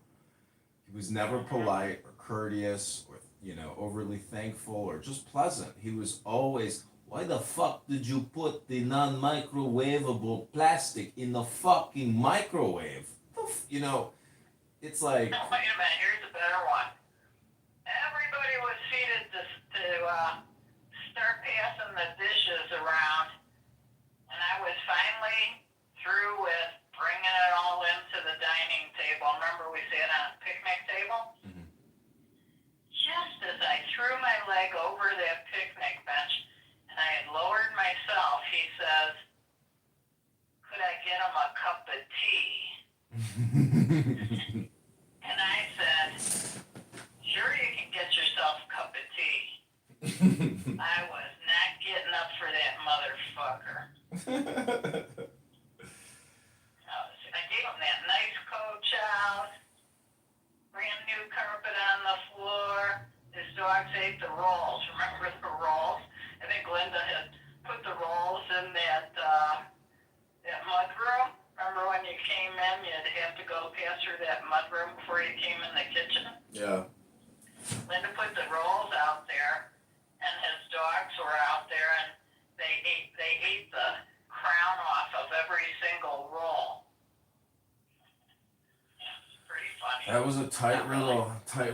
He was never polite or courteous or, you know, overly thankful or just pleasant. He was always, why the fuck did you put the non-microwavable plastic in the fucking microwave? You know, it's like... No, wait a minute, here's a better one. Everybody was seated to start passing the dishes around, and I was finally through with bringing it all into the dining table. Remember we sat on a picnic table? Mm-hmm. Just as I threw my leg over that picnic bench and I had lowered myself, he says, could I get him a cup of tea? And I said, sure, you can get yourself a cup of tea. I was not getting up for that motherfucker. I gave him that nice coach out, brand new carpet on the floor. His dogs ate the rolls. Remember the rolls? I think Linda had put the rolls in that mud room. Remember when you came in, you'd have to go past through that mud room before you came in the kitchen? Yeah. Linda put the rolls out there, and his dogs were out there, and they ate the crown off of every single roll. It's pretty funny. That was a tight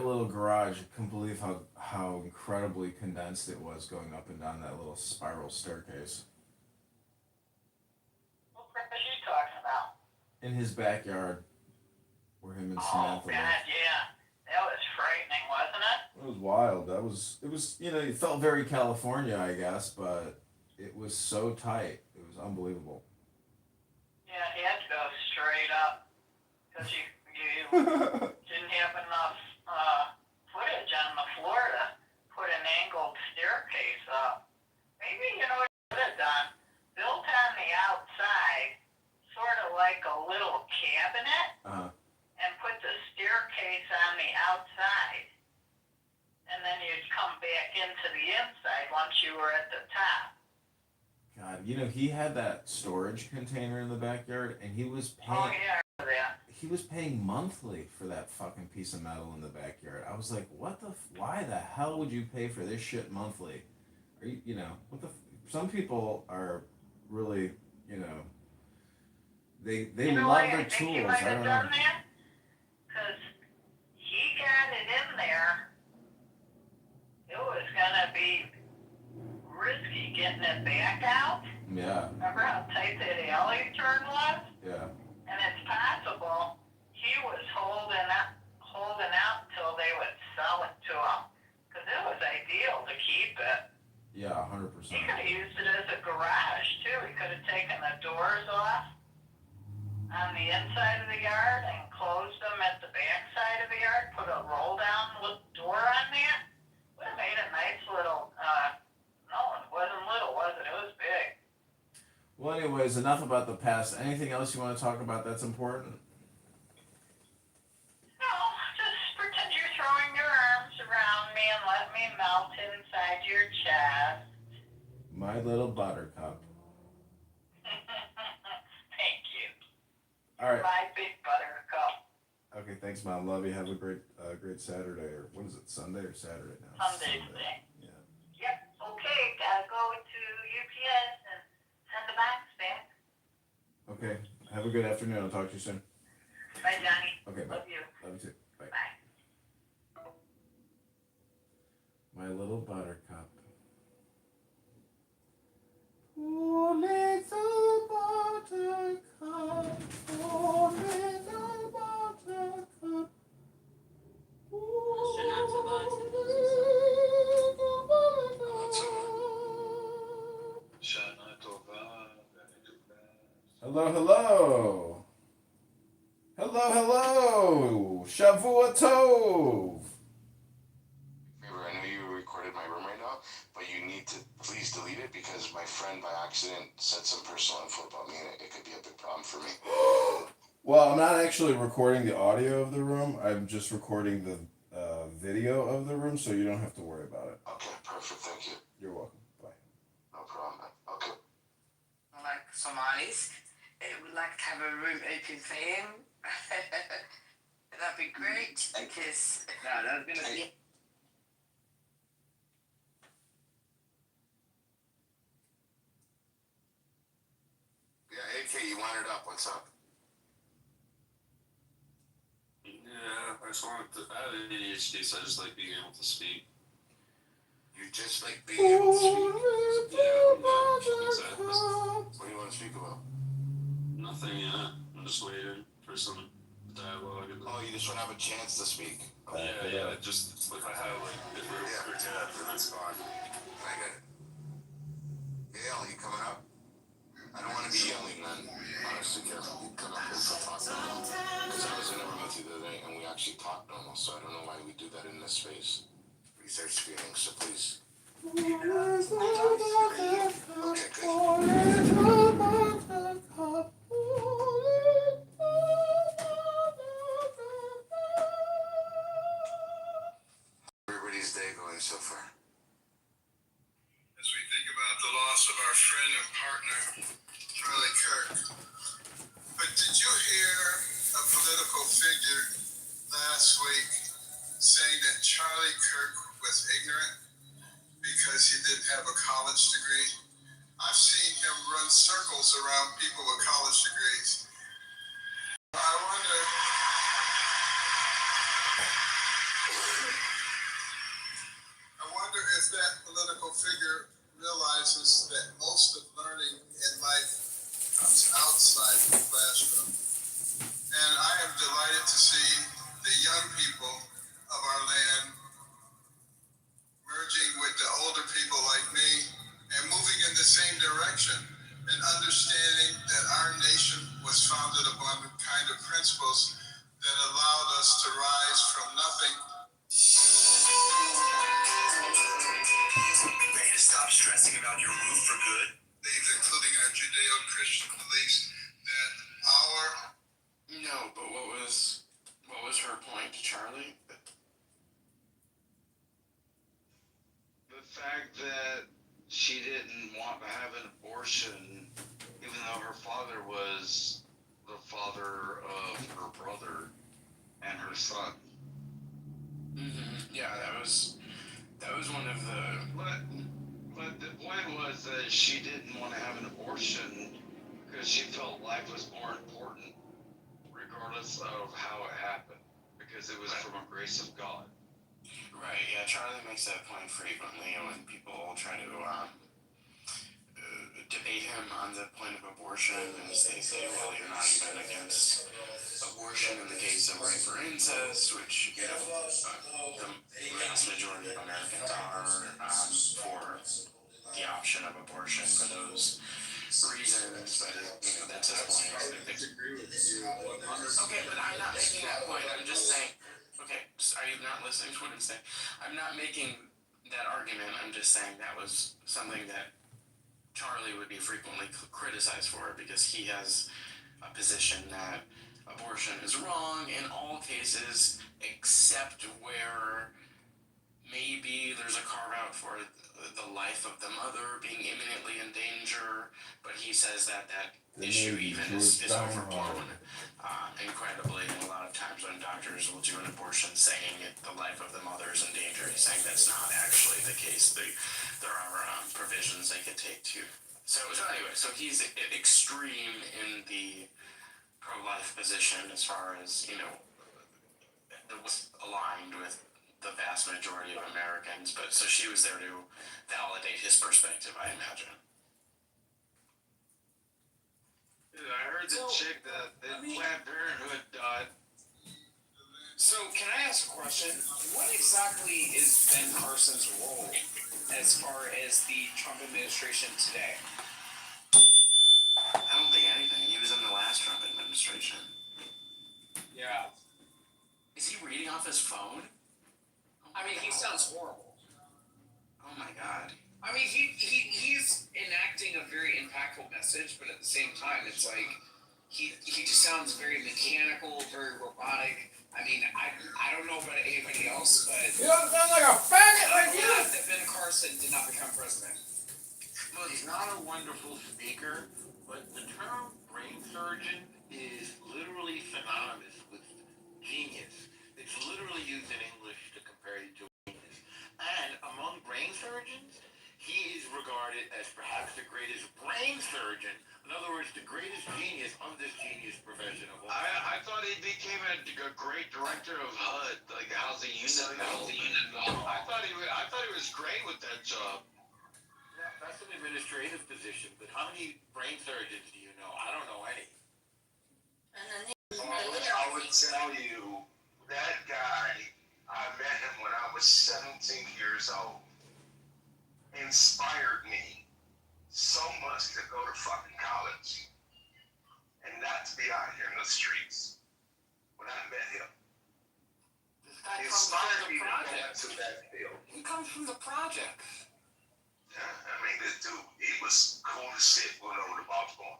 little garage. I couldn't believe how incredibly condensed it was going up and down that little spiral staircase. What are you talking about? In his backyard, where him and Oh, Samantha God, lived. yeah. That was frightening, wasn't it? It was wild. It was, you know, it felt very California, I guess, but it was so tight. It was unbelievable. Yeah, he had to go straight up, because you didn't have enough footage on the floor to put an angled staircase up. Maybe, you know what he could have done? Built on the outside, sort of like a little cabinet, and put the staircase on the outside. And then you'd come back into the inside once you were at the top. God, you know, he had that storage container in the backyard, and he was paying... Oh, yeah, I remember that. He was paying monthly for that fucking piece of metal in the backyard. I was like, why the hell would you pay for this shit monthly? you know, some people are really, you know, they You know love why I their think he tools. might I have don't done know. that? Because he got it in there. It was gonna be risky getting it back out. Yeah. Remember how tight that alley turn was? Yeah. And it's possible he was holding out till they would sell it to him. Because it was ideal to keep it. Yeah, 100%. He could have used it as a garage, too. He could have taken the doors off on the inside of the yard and closed them at the back side of the yard, put a roll-down door on there. Would have made a nice little, no, it wasn't little, was it? It was big. Well, anyways, enough about the past. Anything else you want to talk about that's important? No, just pretend you're throwing your arms around me and let me melt inside your chest. My little buttercup. Thank you. All right. My big buttercup. Okay, thanks, Mom. Love you. Have a great Saturday. Or what is it, Sunday or Saturday now? Sunday today. Yeah. Yep. Okay, gotta go to UPS and send the box back. Okay. Have a good afternoon. I'll talk to you soon. Bye, Johnny. Okay, bye. Love you. Love you too. Bye. Bye. My little buttercup. Oh, little buttercup. Oh, little buttercup. Hello, hello. Hello, hello. Shavua Tov. I know you recorded my room right now, but you need to please delete it because my friend by accident said some personal info about me and it could be a big problem for me. Well, I'm not actually recording the audio of the room. I'm just recording the video of the room, so you don't have to worry about it. Okay, perfect. Thank you. You're welcome. Bye. No problem. Okay. Like Somalis, would like to have a room open for him. That'd be great because that's gonna be. Yeah, AK, you wanted up. What's up? Yeah, I just wanted to. I have ADHD, so I just like being able to speak. You just like being able to speak? Yeah, exactly. What do you want to speak about? Nothing yet. I'm just waiting for some dialogue. Oh, you just want to have a chance to speak? Yeah. Just if I have like if we're dead, then that's fine. I get it. Gail, you coming up? I don't want to be yelling, man. Honestly, Gail, you come up and talk normal. Because I was in a room with you the other day and we actually talked normal, so I don't know why we do that in this space. Research feelings, so please. Okay, good. Everybody's day going so far. As we think about the loss of our friend and partner, Charlie Kirk. But did you hear a political figure last week saying that Charlie Kirk was ignorant because he didn't have a college degree? I've seen him run circles around people with college degrees. I wonder if that political figure realizes that most of learning in life comes outside the classroom. And I am delighted to see the young people of our land merging with the older people like me and moving in the same direction and understanding that our nation was founded upon the kind of principles that allowed us to rise from nothing. Ready to stop stressing about your roof for good? Beliefs, including our Judeo-Christian beliefs, that our... No, but what was her point to Charlie? The fact that she didn't want to have an abortion, even though her father was the father of her brother and her son. Mm-hmm. Yeah, that was one of the. But the point was that she didn't want to have an abortion because she felt life was more important, regardless of how it happened, because it was from a grace of God. Right, yeah, Charlie makes that point frequently when people try to debate him on the point of abortion, and they say, well, you're not even against abortion in the case of rape or incest, which, you know, the vast majority of Americans are for the option of abortion for those reasons, but, you know, that's his point. I disagree with you 100%. Okay, but I'm not making that point. I'm just saying, okay, are you not listening to what I'm saying? I'm not making that argument. I'm just saying that was something that Charlie would be frequently criticized for because he has a position that abortion is wrong in all cases except where maybe there's a carve out for the life of the mother being imminently in danger, but he says that issue even is overblown incredibly, and a lot of times when doctors will do an abortion saying the life of the mother is in danger, he's saying that's not actually the case. There are provisions they could take too. So anyway, so he's extreme in the pro-life position as far as, you know, aligned with the vast majority of Americans, but so she was there to validate his perspective, I imagine. Dude, I heard the chick that Planned Parenthood died. So, can I ask a question? What exactly is Ben Carson's role as far as the Trump administration today? I don't think anything. He was in the last Trump administration. Yeah. Is he reading off his phone? I mean, he sounds horrible. Oh my God. I mean, he's enacting a very impactful message, but at the same time, it's like he just sounds very mechanical, very robotic. I mean, I don't know about anybody else, but You don't sound like a faggot like you. That Ben Carson did not become president. Well, he's not a wonderful speaker, but the term brain surgeon is literally synonymous with genius. It's literally used in English to compare you to genius. And among brain surgeons, he is regarded as perhaps the greatest brain surgeon. In other words, the greatest genius of this genius profession of all. I thought he became a great director of HUD, like housing unit development. I thought he was great with that job. Yeah, that's an administrative position, but how many brain surgeons do you know? I don't know any. I would tell you, that guy, I met him when I was 17 years old. Inspired me so much to go to fucking college and not to be out here in the streets when I met him. He inspired me to go into that field. He comes from the projects. Yeah, I mean, this dude, he was cool as shit going over to Baltimore.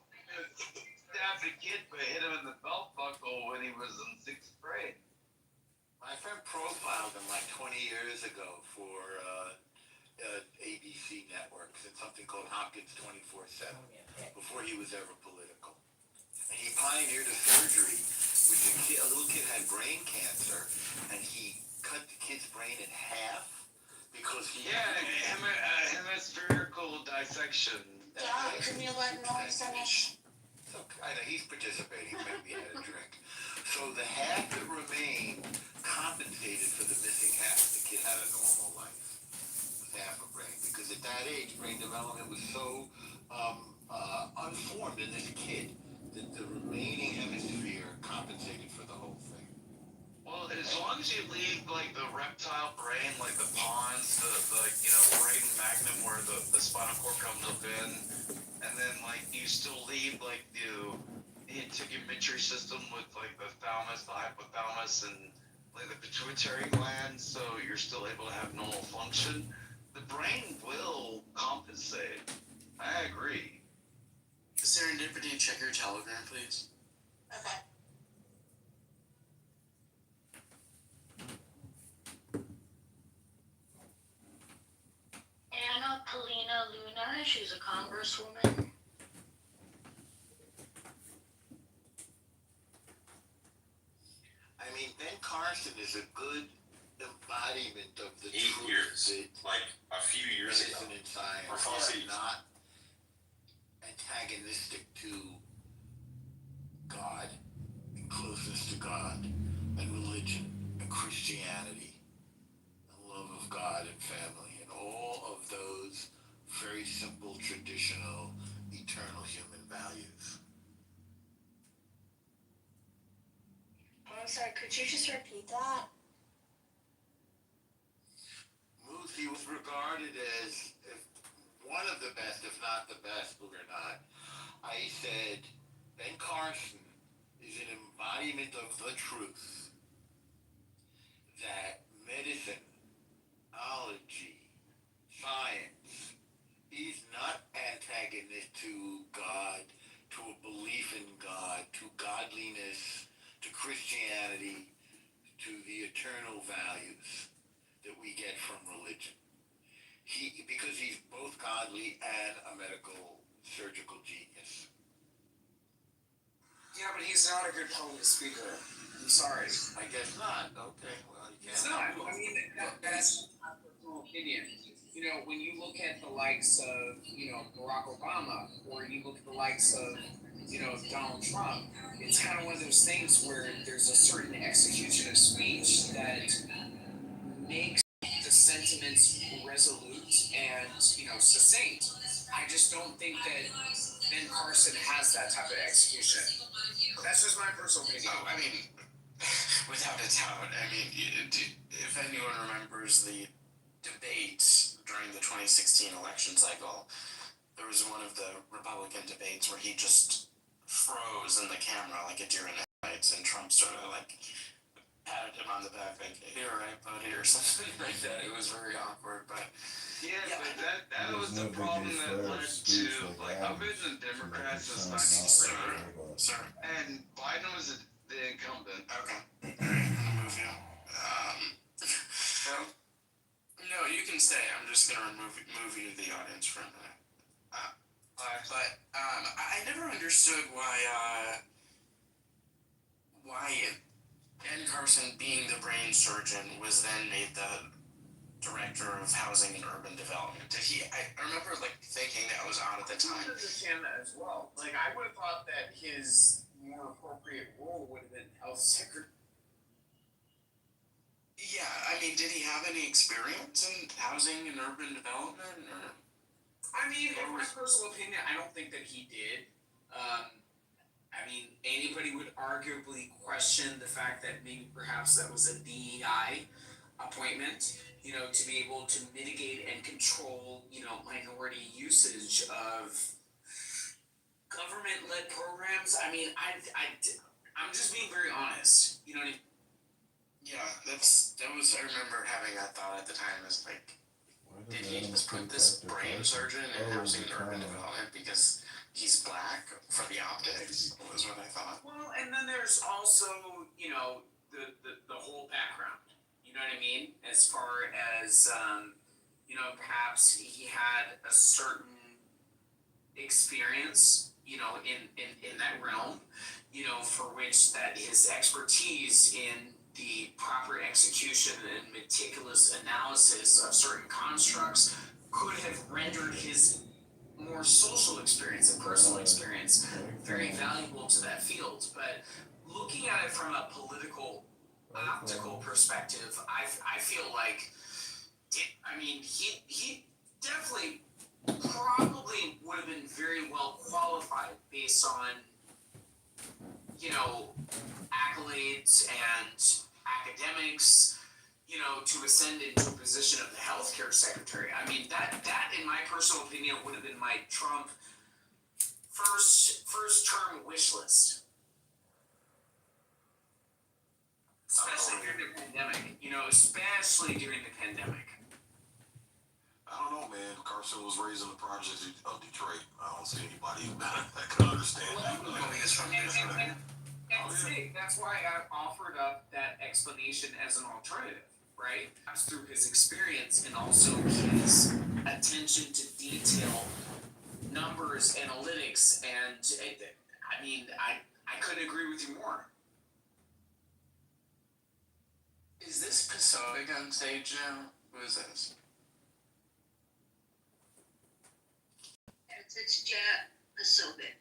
Stabbed a kid but hit him in the belt buckle when he was in 6th grade. My friend profiled him like 20 years ago for ABC networks and something called Hopkins 24/7 before he was ever political. And he pioneered a surgery which a little kid had brain cancer, and he cut the kid's brain in half because he hemispherical dissection. Can you let noise finish? So I know he's participating. Maybe he had a drink. So the half that remained compensated for the missing half. The kid had a normal life with half a brain because at that age, brain development was so unformed in this kid that the remaining hemisphere compensated for the whole thing. Well, as long as you leave like the reptile brain, like the pons, the brain magnum where the spinal cord comes up in, and then like you still leave like the integumentary system with like the thalamus, the hypothalamus, and like the pituitary gland, so you're still able to have normal function. The brain will compensate. I agree. Serendipity, check your Telegram, please. Okay. Anna Polina Luna, she's a congresswoman. I mean, Ben Carson is a good embodiment of the 8 truth years, that like a few years ago, medicine and science for are falsities. not antagonistic to God and closeness to God and religion and Christianity and love of God and family and all of those very simple, traditional, eternal human values. I'm sorry, could you just repeat that? He was regarded as one of the best, if not the best, believe it or not. I said, Ben Carson is an embodiment of the truth that medicine, theology, science is not antagonistic to God, to a belief in God, to godliness, to Christianity, to the eternal values that we get from religion. Because he's both godly and a medical surgical genius. Yeah, but he's not a good public speaker. I'm sorry. I guess not. Okay, well, you can't. He's not. I mean, that's my personal opinion. You know, when you look at the likes of, Barack Obama, or you look at the likes of, Donald Trump, it's kind of one of those things where there's a certain execution of speech that makes the sentiments resolute and, succinct. I just don't think that Ben Carson has that type of execution. That's just my personal opinion. Oh, I mean, without a doubt. I mean, if anyone remembers the debates during the 2016 election cycle, there was one of the Republican debates where he just froze in the camera like a deer in the headlights, and Trump sort of like patted him on the back like, "You're right, buddy," or something like that. It was very awkward, but Yeah, but that was the problem that led to, like, I've been a Democrat since 1970, sir. and Biden was the incumbent. Okay. I'm gonna move you. No, you can stay. I'm just gonna move you to the audience for a minute. But I never understood why Ben Carson, being the brain surgeon, was then made the director of housing and urban development. Did he? I remember thinking that was odd at the time. I understand that as well. I would have thought that his more appropriate role would have been health secretary. Yeah, I mean, did he have any experience in housing and urban development? Or? I mean, in my personal opinion, I don't think that he did. I mean, anybody would arguably question the fact that maybe perhaps that was a DEI appointment, to be able to mitigate and control, minority usage of government-led programs. I mean, I'm just being very honest. You know what I mean? Yeah, I remember having that thought at the time. Is did he just put this brain surgeon in housing and urban development because he's black for the optics? Was what I thought. Well, and then there's also, the whole background. You know what I mean? As far as, perhaps he had a certain experience, in that realm, for which that his expertise in the proper execution and meticulous analysis of certain constructs could have rendered his more social experience and personal experience very valuable to that field. But looking at it from a political, optical perspective, I feel like, he definitely probably would have been very well qualified based on, accolades and academics, to ascend into a position of the healthcare secretary. I mean, that in my personal opinion would have been my Trump first term wish list. Especially during the pandemic, especially during the pandemic. I don't know, man. Carson was raised in the projects of Detroit. I don't see anybody that can understand that. That's why I offered up that explanation as an alternative, right? That's through his experience and also his attention to detail, numbers, analytics, and I couldn't agree with you more. Is this So big on stage now. Who is this? It's Jet Pasobit.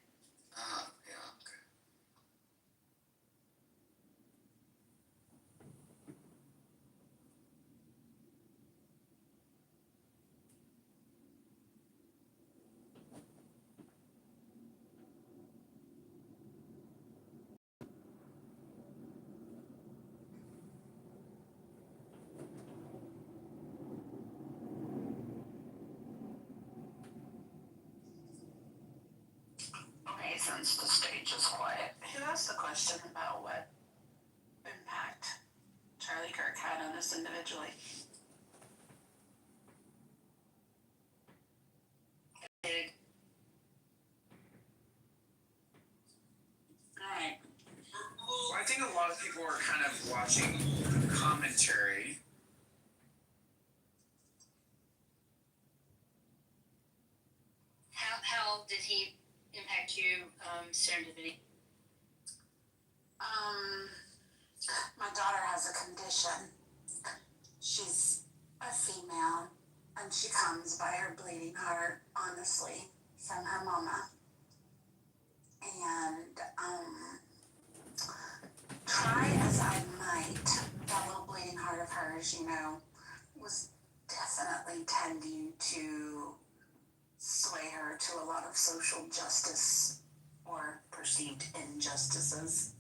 Yeah, okay. Okay, since the stage is quiet, who asked the question about what impact Charlie Kirk had on us individually? Alright. Well, I think a lot of people are kind of watching commentary. How did he impact you, serendipity? My daughter has a condition. She's a female, and she comes by her bleeding heart, honestly, from her mama. And, try as I might, that little bleeding heart of hers, was definitely tending to sway her to a lot of social justice or perceived injustices.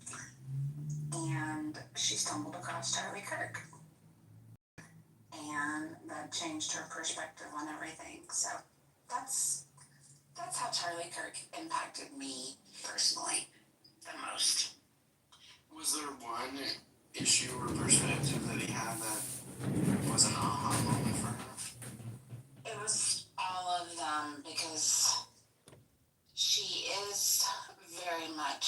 And she stumbled across Charlie Kirk. And that changed her perspective on everything. So that's how Charlie Kirk impacted me personally the most. Was there one issue or perspective that he had that was an aha moment for her?